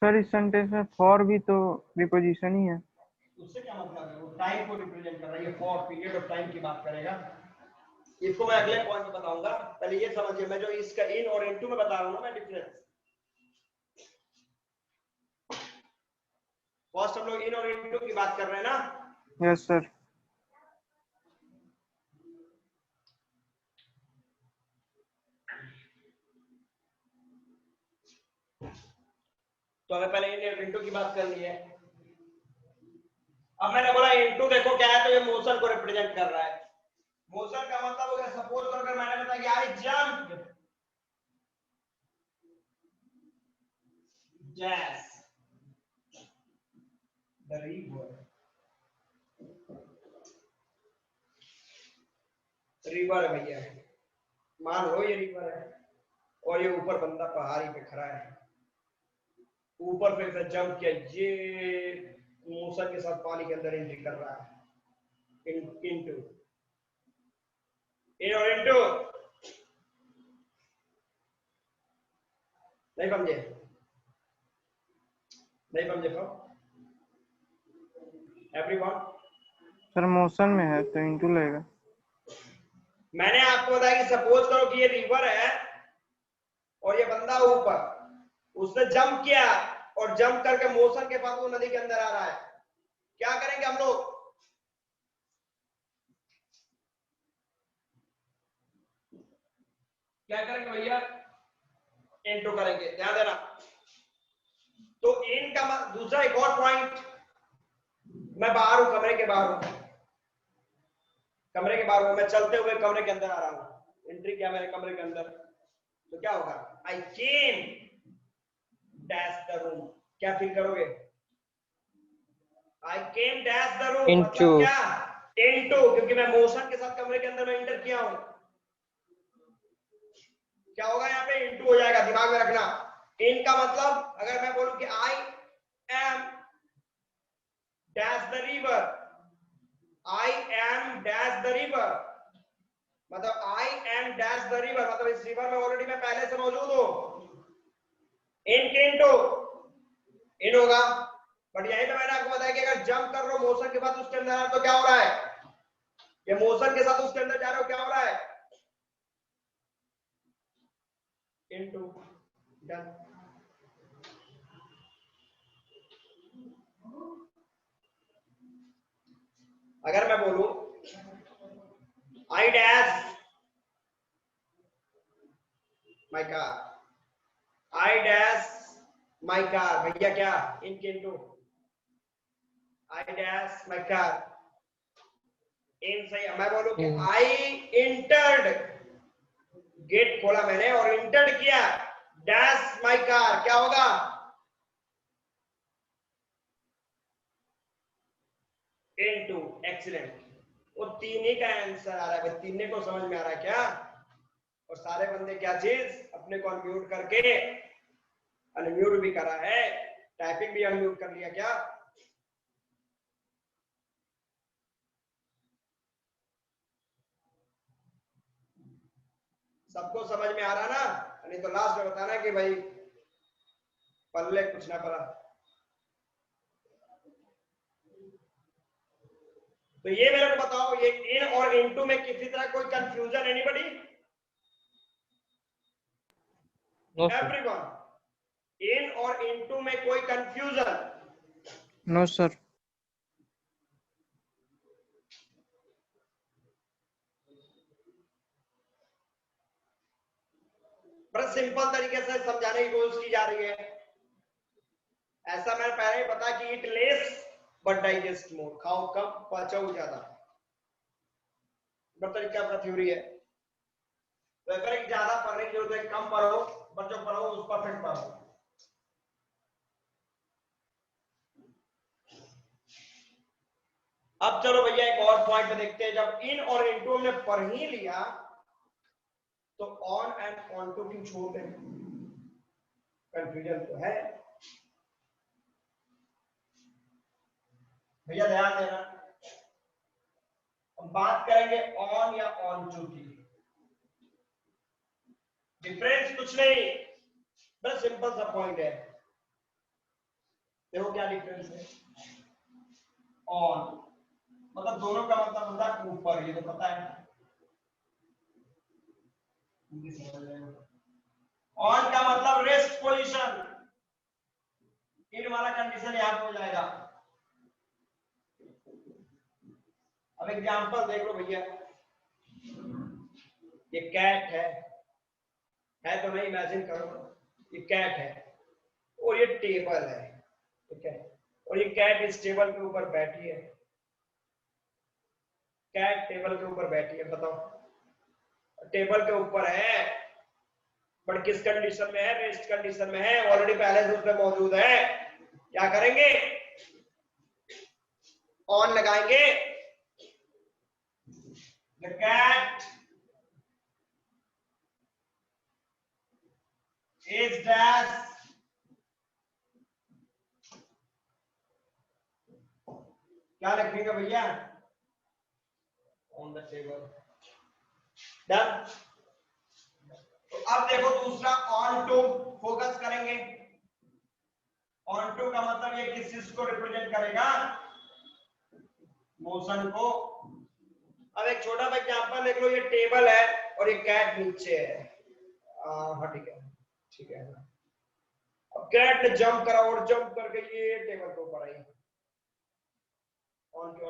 सर इस सेंटेंस में फॉर भी तो प्रीपोजिशन ही है। उससे क्या मतलब है? वो टाइम को रिप्रेजेंट कर रहा है, ये फॉर पीरियड ऑफ टाइम की बात करेगा। इसको मैं अगले पॉइंट में बताऊंगा, पहले ये समझिए। मैं जो इसका इन और इनटू में बता रहा हूं ना मैं डिफरेंस, फर्स्ट हम लोग इन और इनटू की बात कर रहे हैं ना। Yes sir. तो हमें पहले इन और इनटू की बात करनी है। अब मैंने बोला इनटू देखो क्या है, तो ये मोशन को रिप्रेजेंट कर रहा है। मोशन का मतलब हो गया, सपोज कर मैंने बताया कि आई जंप जैस द रिवर। रिवर है भैया, मान लो ये रिवर है, और ये ऊपर बंदा पहाड़ी पे खड़ा है, ऊपर पे से जंप किया, ये मोशन के साथ पानी के अंदर एंट्री कर रहा है। इनटू, इन और इनटू, नहीं समझे? नहीं समझे एवरीवन? सर मोशन में है तो इनटू लगेगा। मैंने आपको बताया कि सपोज करो कि ये रिवर है और ये बंदा ऊपर, उसने जंप किया और जंप करके मोशन के बाद वो नदी के अंदर आ रहा है। क्या करेंगे हम लोग? क्या करेंगे भैया? इनटू करेंगे, ध्यान देना। तो इन का दूसरा एक और पॉइंट, मैं बाहर हूं, कमरे के बाहर हूं, कमरे के बाहर हूं, मैं चलते हुए कमरे के अंदर आ रहा हूं, एंट्री किया मैंने कमरे के अंदर, तो क्या होगा, आई केम डैश द रूम, क्या फील करोगे, आई केम डैश द रूम Into. मतलब क्या, इनटू, क्योंकि मैं मोशन के साथ कमरे के अंदर में एंटर किया हूं, क्या होगा यहाँ पे, इनटू हो जाएगा, दिमाग में रखना। इन का मतलब अगर मैं बोलूं कि I am dash the river, I am dash the river, मतलब I am dash the river, मतलब इस रिवर में ऑलरेडी मैं पहले से मौजूद हूं, इन के इनटू इन होगा। बट यही तो मैंने आपको बताया कि अगर जंप कर रहे हो मोशन के साथ उसके अंदर तो क्या हो रहा है, ये मोशन के साथ उसके अंदर जा रहे हो, क्या हो रहा है, इनटू, डन। अगर मैं बोलूं I dash my car, I dash my car, भैया क्या, इनके into, I dash my car, in सही है। मैं बोलूं कि आई इंटर्ड, गेट खोला मैंने और इंटर्ड किया, डैश माई कार, क्या होगा, इनटू, एक्सीलेंट। वो तीन ही का आंसर आ रहा है, तीन को समझ में आ रहा है क्या, और सारे बंदे क्या चीज अपने को अनम्यूट करके, अनम्यूट भी करा है, टाइपिंग भी अनम्यूट कर लिया क्या, सबको समझ में आ रहा ना, नहीं तो लास्ट में बताना कि भाई पल्ले कुछ ना पड़ा। तो ये मेरे को बताओ, ये इन और इनटू में किसी तरह कोई confusion, anybody, No, sir. Everyone, in और इनटू में कोई कंफ्यूजन, नो सर। बड़ा सिंपल तरीके से समझाने की कोशिश की जा रही है। ऐसा मैंने पहले ही पता कि इट लेस बट डाइजेस्ट मोर, खाओ कम पचाओ ज्यादा, बड़ा तरीका का थ्योरी है। तो अगर ज्यादा पढ़ने की जरूरत है, कम पढ़ो, बच्चों पढ़ो उस परफेक्ट पढ़ो। अब चलो भैया एक और पॉइंट पे देखते हैं, जब इन और इनटू हमने पढ़ ही लिया तो ऑन एंड ऑन टू क्यों छोड़ दें, कंफ्यूजन तो है भैया, ध्यान देना। हम बात करेंगे ऑन या ऑन टू की, डिफरेंस कुछ नहीं, बस सिंपल सा पॉइंट है। देखो क्या डिफरेंस है, ऑन मतलब दोनों का मतलब होता है ऊपर, ये तो पता है, ऑन का मतलब रेस्ट पोजीशन, इन वाला कंडीशन यहां पे हो जाएगा। अब एग्जांपल देख लो भैया, ये कैट है तो नहीं, इमेजिन करो, ये कैट है और ये टेबल है, ठीक है, और ये कैट इस टेबल के ऊपर बैठी है, कैट टेबल के ऊपर बैठी है, बताओ टेबल के ऊपर है, बट किस कंडीशन में है, रेस्ट कंडीशन में है, ऑलरेडी पहले से उसमें मौजूद है। क्या करेंगे, ऑन लगाएंगे, द कैट इज डैश, क्या लिखेंगे भैया, ऑन द टेबल, डन। तो अब देखो दूसरा ऑन टू, फोकस करेंगे, ऑन टू का मतलब ये किस चीज को रिप्रेजेंट करेगा, मोशन को। अब एक छोटा सा एग्जांपल देख लो, ये टेबल है और ये कैट नीचे है, हाँ ठीक है, ठीक है। अब कैट ने जंप करा और जंप करके ये टेबल के ऊपर आई, ऑन टू,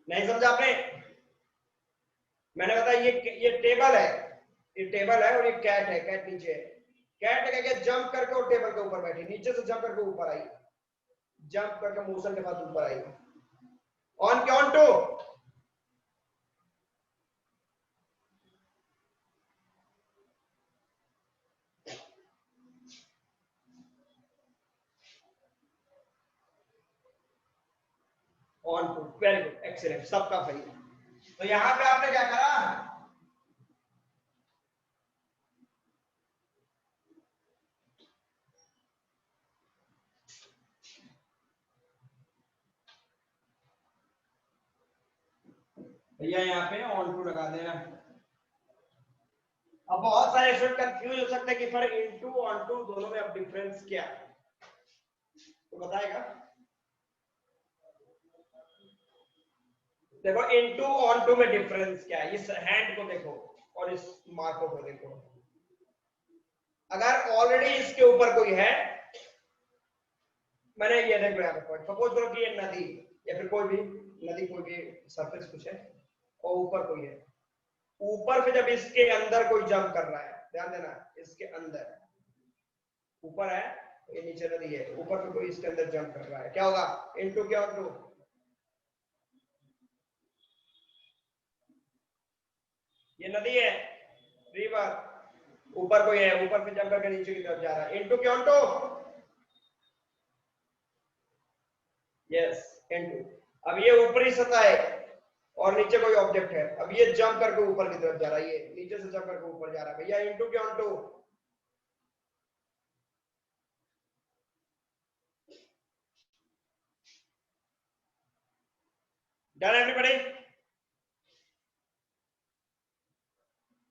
नहीं समझा आपने, मैंने बताया ये टेबल है ये टेबल है और ये कैट है, कैट नीचे है। कैट क्या किया, जंप करके वो टेबल के ऊपर बैठी, नीचे से जंप करके ऊपर आई, जंप करके मोशन के बाद ऊपर आई। ऑन के on to, on to, very good, excellent, सबका सही है। तो यहां पे आपने क्या करा, भैया यहाँ पे ऑन टू लगा देना। अब बहुत सारे स्टूडेंट कंफ्यूज हो सकते हैं कि फिर इनटू ऑन टू दोनों में अब डिफरेंस क्या है, तो बताएगा। देखो इनटू ऑन टू में डिफरेंस क्या है, इस हैंड को देखो और इस मार्को को देखो। अगर ऑलरेडी इसके ऊपर कोई है, मैंने ये देखो यहाँ पे पॉइंट, सपोज करो कि ये नदी या फिर कोई भी नदी, कोई भी सरफेस कुछ है और ऊपर कोई है, ऊपर पे जब इसके अंदर कोई जंप कर रहा है, ध्यान देना, इसके अंदर ऊपर है, ये नीचे नदी है, ऊपर पे कोई इसके अंदर जंप कर रहा है, क्या होगा, इनटू क्या ऑन टू, ये नदी है, रिवर, ऊपर कोई है, ऊपर पे जंप करके नीचे की तरफ जा रहा है, इनटू क्या ऑन टू, यस इनटू। अब ये ऊपरी सतह है और नीचे कोई ऑब्जेक्ट है, अब ये जंप करके ऊपर की तरफ जा रहा है, ये नीचे से जंप करके ऊपर जा रहा है, भैया इनटू क्या ऑन टू, डन एवरीबॉडी,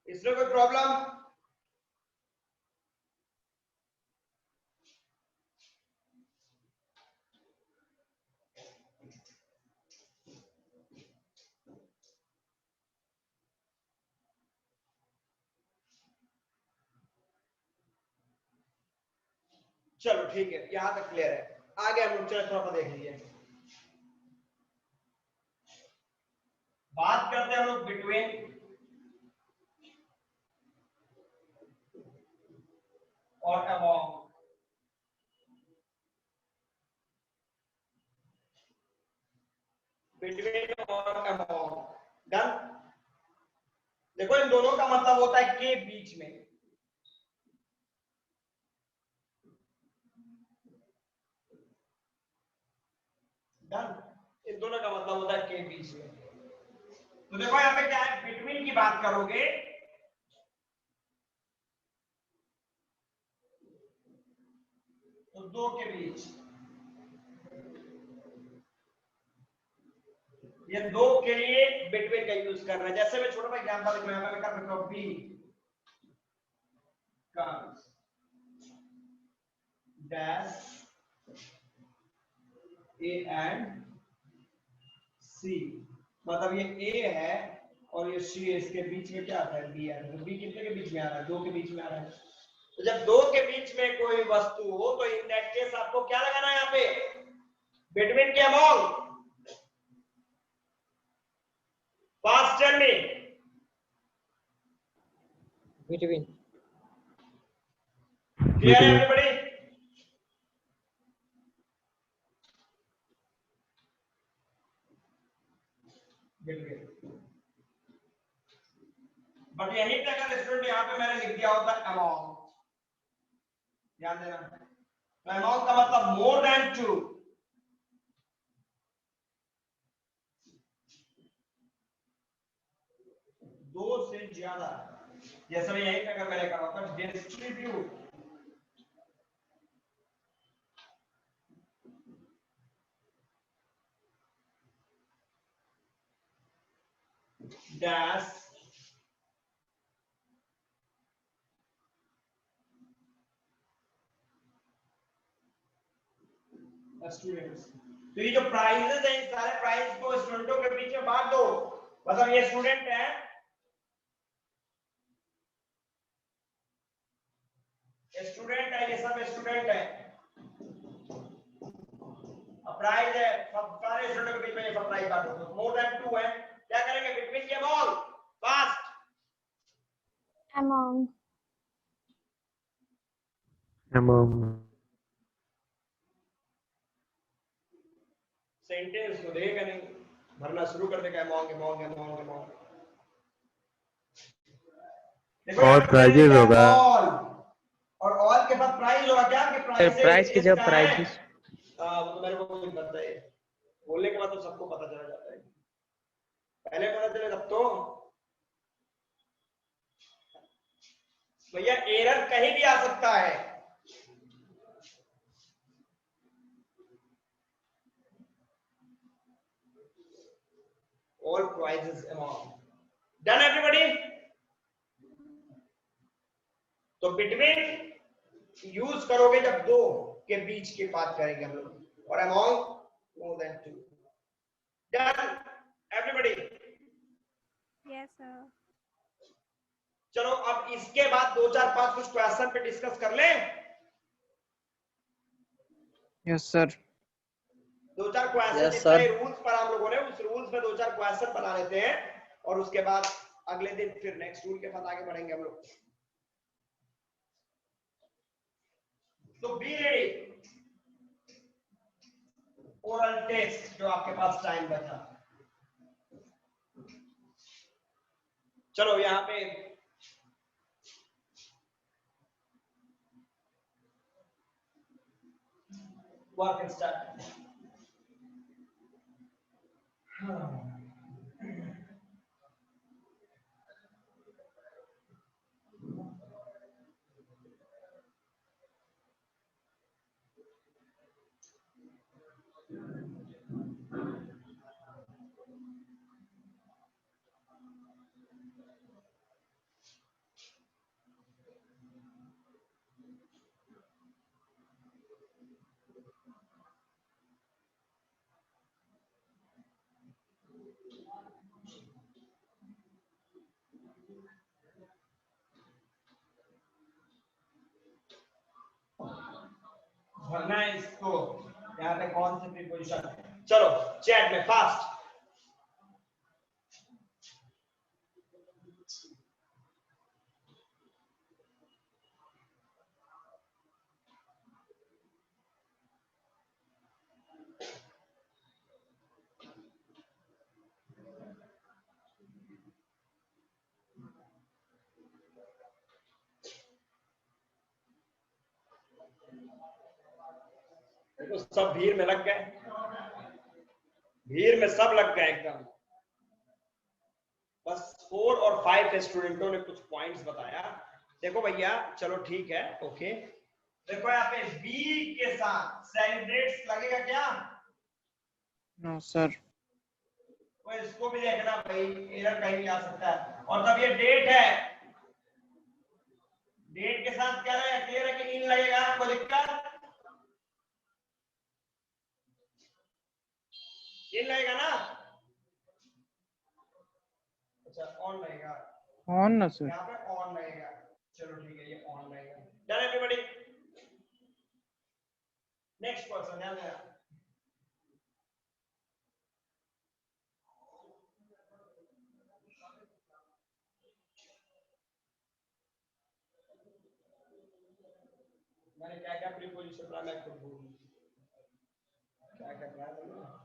इसमें कोई प्रॉब्लम, चलो ठीक है, यहां तक क्लियर है। आगे हम लोग चलो थोड़ा सा देख लीजिए, बात करते हैं हम लोग बिटवीन और अमॉन्ग। बिटवीन और अमॉन्ग, डन। देखो इन दोनों का मतलब होता है के बीच में, डन, इन दोनों का मतलब होता है के बीच में। तो देखो यहाँ पे क्या है, बिटवीन की बात करोगे तो दो के बीच, ये दो के लिए बिटवीन का यूज कर रहे हैं। जैसे मैं छोटा सा एग्जांपल देखो, यहाँ पे कर सकता हूं, B comes dash A and C, मतलब ये A है और ये C है, इसके बीच में क्या आता है, B आता है। तो B कितने के बीच में आ रहा है, दो के बीच में आ रहा है। तो जब दो के बीच में कोई वस्तु हो तो इन दैट केस आपको क्या लगाना है यहाँ पे, बिटवीन के among. Fast tell me, Between. Clear है एवरीबॉडी? बट यही पे अगर स्टूडेंट यहाँ पे मैंने लिख दिया होता अमॉन्ग, ध्यान देना, तो अमॉन्ग का मतलब मोर देन टू, दो से ज्यादा। जैसे मैं यही पे अगर मैंने कहा होता डिस्ट्रीब्यूट डैश स्टूडेंट्स। तो ये जो प्राइजेस है, इन सारे प्राइज को स्टूडेंटों के बीच में बांट दो। मतलब ये स्टूडेंट है, स्टूडेंट है, ये सब स्टूडेंट है, प्राइज है, सब सारे स्टूडेंटों के बीच में ये सब प्राइज बांट दो। मोर देन 2 है, क्या करेंगे, बिटवीन के all, fast Among. Among. Sentence तो देगा नहीं, भरना शुरू कर देगा among among among among। देखो और प्राइजेस होगा, और ऑल के बाद प्राइस होगा क्या कि प्राइस प्राइस की जगह प्राइजेस। वो तो मेरे को नहीं पता है, बोलने के बाद तो सबको पता चल जाता है, पहले पता चले तब तो। भैया एरर कहीं भी आ सकता है, all prices among। Done everybody? तो बिटवीन यूज करोगे जब दो के बीच की बात करेंगे हम लोग, और among more than two। Done everybody? Yes, sir. चलो अब इसके बाद 2 4 5 कुछ क्वेश्चन पे डिस्कस कर लें। Yes sir. 2 4 क्वेश्चन Yes, जितने sir. रूल्स पर हम लोगों ने उस रूल्स में 2 4 क्वेश्चन बना लेते हैं, और उसके बाद अगले दिन फिर नेक्स्ट रूल के साथ आगे बढ़ेंगे हम लोग। तो बी रेडी, ओरल टेस्ट जो आपके पास टाइम बचा। चलो यहाँ पे वर्क स्टार्ट। भरना है इसको, यहाँ पे कौन सी प्रीपोजिशन। चलो चैट में फास्ट। देखो सब भीड़ में लग गए, भीड़ में सब लग गए एकदम। बस 4 और 5 स्टूडेंटों ने कुछ पॉइंट्स बताया। देखो भैया चलो ठीक है, ओके। देखो यहाँ पे बी के साथ सेलिब्रेट्स लगेगा क्या? No sir. तो इसको भी देखना भाई, एरर कहीं भी आ सकता है। और तब ये डेट है, डेट के साथ क्या लगेगा? क्लियर है कि इन लगेगा? कोई दिक्कत? इन लगेगा ना? अच्छा ऑन लगेगा, ऑन ना सर। यहाँ पे ऑन लगेगा। चलो ठीक है, ये ऑन लगेगा। Done everybody? नेक्स्ट पर्सन ध्यान देना। मैंने क्या क्या प्रीपोजिशन पढ़ा मैं खुद भूल गया, क्या क्या पढ़ा।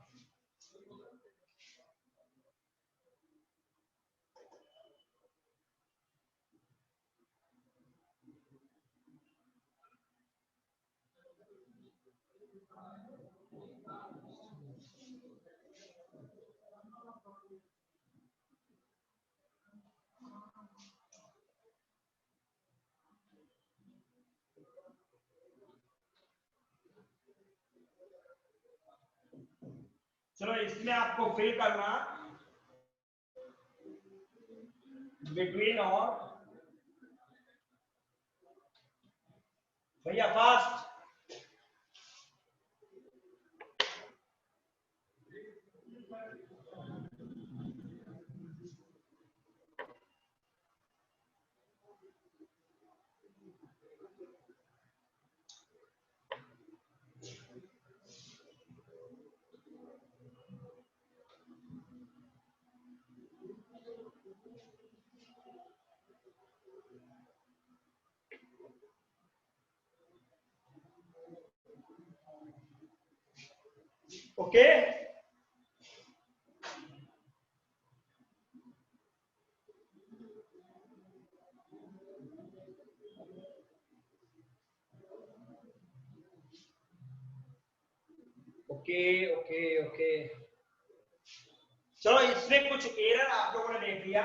चलो इसमें आपको फिल करना बिटवीन और, भैया fast. Okay okay okay okay चलो इसमें कुछ एरर आप लोगों ने देख लिया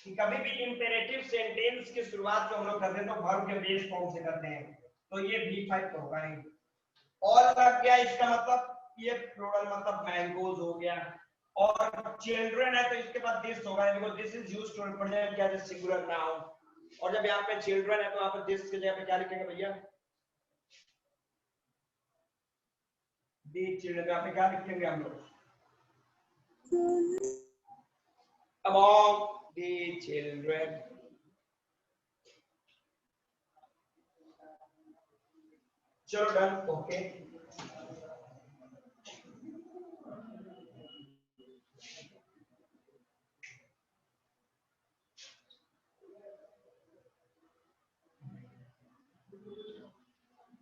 कि कभी भी इंपेरेटिव सेंटेंस की शुरुआत जो हम लोग करते हैं तो वर्ब के बेस फॉर्म से करते हैं, तो ये V5 तो होगा नहीं। और लग गया इसका मतलब ये प्लूरल मतलब मैंगोज हो गया, और चिल्ड्रन है तो इसके बाद दिस होगा, because this is used to represent क्या है सिंगुलर नाउन। और जब यहाँ पे चिल्ड्रन है तो यहाँ पे दिस की जगह पे क्या लिखेंगे भैया, दी चिल्ड्रन, यहाँ पे क्या लिखेंगे हम लोग, among the children। चलो डन ओके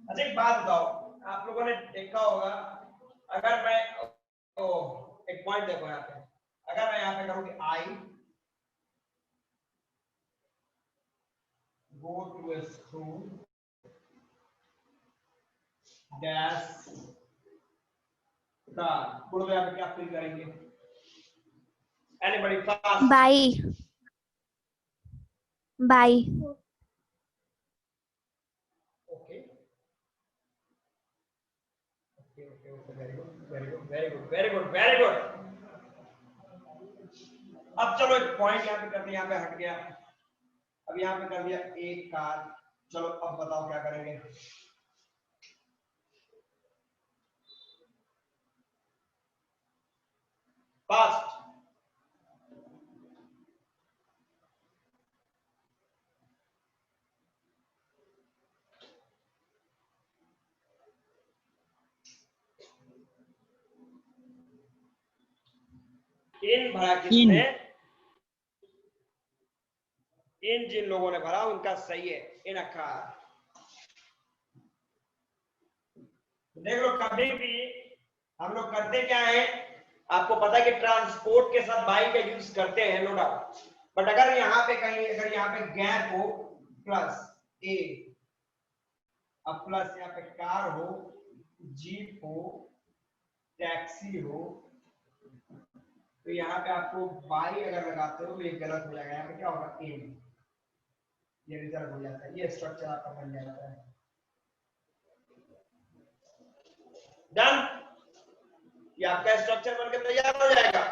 अच्छा एक बात बताओ, आप लोगों ने देखा होगा अगर मैं एक पॉइंट देखो यहाँ पे, अगर मैं यहाँ पे करूँ कि I go to a school dash car, बोलो यहाँ पे क्या फील करेंगे, anybody fast, Bye. Okay okay okay okay very good very good very good very good very good. अब चलो एक पॉइंट यहाँ पे करते, यहाँ पे हट गया, अब यहाँ पे कर दिया एक कार। चलो अब बताओ क्या करेंगे, फास्ट इन भरा किसने, इन जिन लोगों ने भरा उनका सही है, इन अ कार। देख लो कभी भी हम लोग करते क्या है, आपको पता है कि ट्रांसपोर्ट के साथ बाई का यूज करते हैं नो डाउट, बट अगर यहाँ पे कहीं अगर यहाँ पे गैप हो प्लस ए, अब प्लस यहाँ पे कार हो, जीप हो, टैक्सी हो, तो यहाँ पे आपको बाई अगर लगाते हो तो ये गलत हो जाएगा, यहाँ पे क्या होगा इन, ये रिजल्ट हो जाता है, ये स्ट्रक्चर आपका बन जाता है। डन, ये आपका स्ट्रक्चर बनकर तैयार हो जाएगा।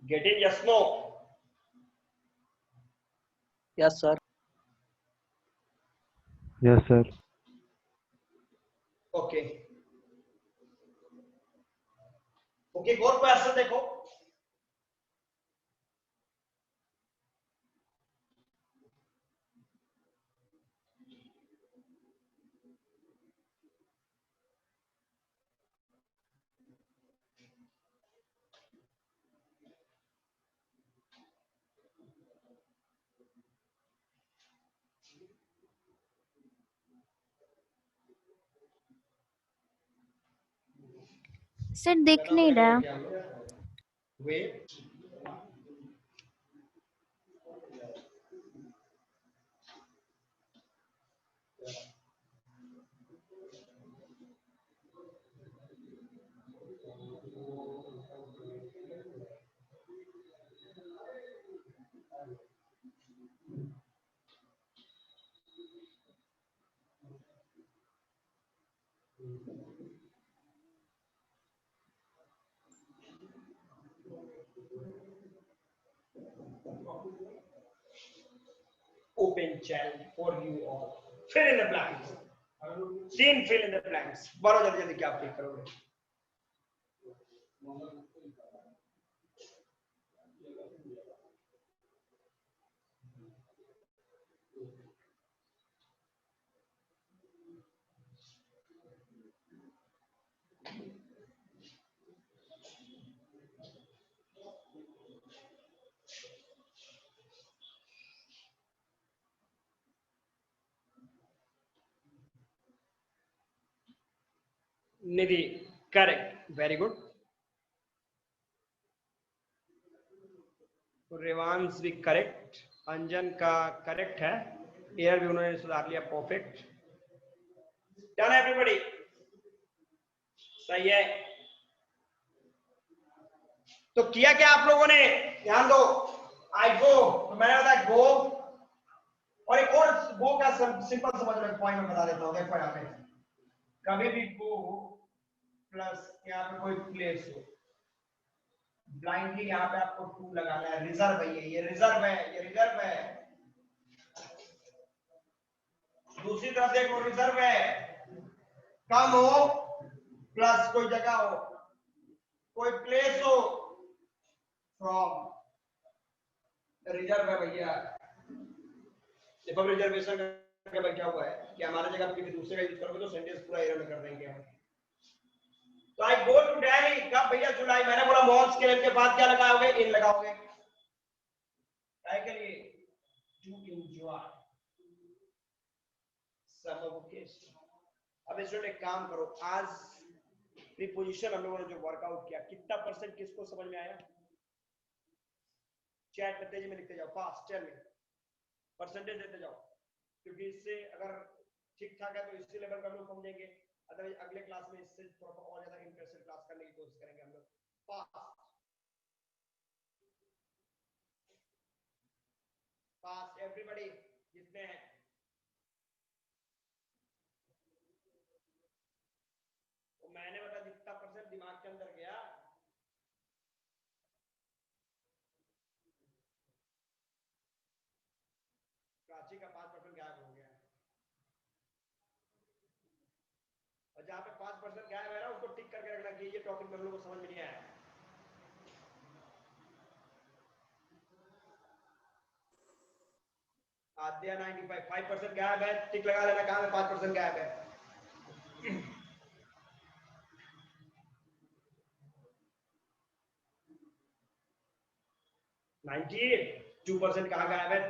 Getting yes no, yes sir, Yes, sir. Okay okay गौर क्वेश्चन देखो, सर दिख नहीं रहा। Wait open chat for you all, fill in the blanks, तीन fill in the blanks, बोलो जल्दी जल्दी क्या फिल करोगे, निधि करेक्ट, वेरी गुड। रेवांश भी करेक्ट, अंजन का करेक्ट है, एयर भी उन्होंने सुधार लिया, परफेक्ट। डन एवरीबॉडी, सही है। तो किया क्या आप लोगों ने, ध्यान दो। आई गो, तो मैंने बताया गो, और एक और गो का सिंपल समझ लो पॉइंट में बता देता हूं। देखो यहाँ पे कभी भी गो प्लस यहाँ पे कोई प्लेस हो, ब्लाइंडली यहाँ पे आपको टू लगाना है। रिजर्व है ये रिजर्व है, ये रिजर्व है। दूसरी तरफ देखो, रिजर्व है, कम हो प्लस कोई जगह हो, कोई प्लेस हो, फ्रॉम, रिजर्व है भैया। देखो रिजर्वेशन का क्या हुआ है कि हमारे जगह किसी दूसरे का यूज करोगे तो सेंटेंस पूरा एरर में कर देंगे हम। तो आई गो टू दिल्ली, कब भैया, जुलाई। मैंने बोला मॉल्स के के बाद क्या लगाओगे, इन लगाओगे, काय के लिए, टू एंजॉय समर वेकेशन। अब इसमें एक काम करो, आज प्रीपोजिशन हम लोगों ने जो वर्कआउट किया, कितना परसेंट किसको समझ में आया? चैट में तेजी में लिखते जाओ, फास्ट, टेल मी परसेंटेज देते जाओ, क्योंकि इससे अगर ठीक ठाक है तो इसी लेवल का हम लोग समझेंगे, अदरवाइज अगले क्लास में इससे थोड़ा और ज्यादा इंटरेस्टेड क्लास करने की कोशिश करेंगे हम लोग। फास्ट फास्ट एवरीबॉडी, जितने हैं। तो मैंने बता जितना परसेंट दिमाग के अंदर गया, प्राची का 5% गायब हो गया, और जहां पे 5% गायब है ना, उसको टिक करके रखना कि ये टॉपिक हम लोग को समझ में नहीं आया। आद्या 95, 5% गायब है, टिक लगा लेना कहां पे 5% गायब है। नाइनटी 2% कहां गायब है,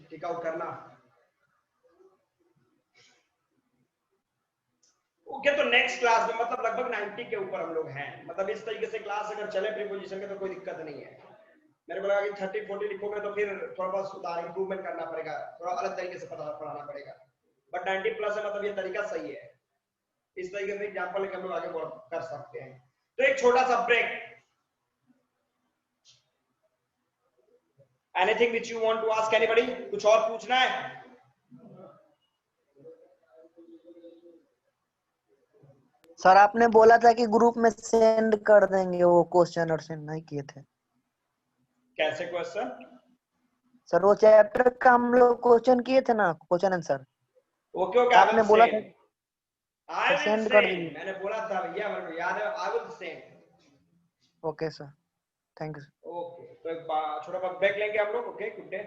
टिक आउट करना। ओके, तो नेक्स्ट क्लास में मतलब लगभग 90 के ऊपर हम लोग हैं। मतलब इस तरीके से क्लास अगर चले प्रीपोजिशन के तो कोई दिक्कत नहीं है। मेरे को लगा कि 30-40 लिखोगे तो फिर थोड़ा बहुत सुधार इंप्रूवमेंट करना पड़ेगा, थोड़ा अलग तरीके से पढ़ाना पड़ेगा, बट 90 प्लस है, मतलब ये तरीका सही है। इस तरीके से एग्जांपल लेकर हम लोग आगे कर सकते हैं। तो एक छोटा सा break. Anything which you want to ask anybody, कुछ और पूछना है? सर आपने बोला था कि ग्रुप में सेंड कर देंगे, वो क्वेश्चन और सेंड नहीं किए थे। कैसे क्वेश्चन? सर वो चैप्टर का हम लोग क्वेश्चन किए थे ना, क्वेश्चन आंसर। ओके ओके, आपने बोला था आई विल सेंड कर सेंड, दीजिए। मैंने बोला था भैया, मेरे को याद है, I will send. Okay sir, thank you. Okay, तो एक छोटा सा ब्रेक लेंगे हम लोग। Okay, good day.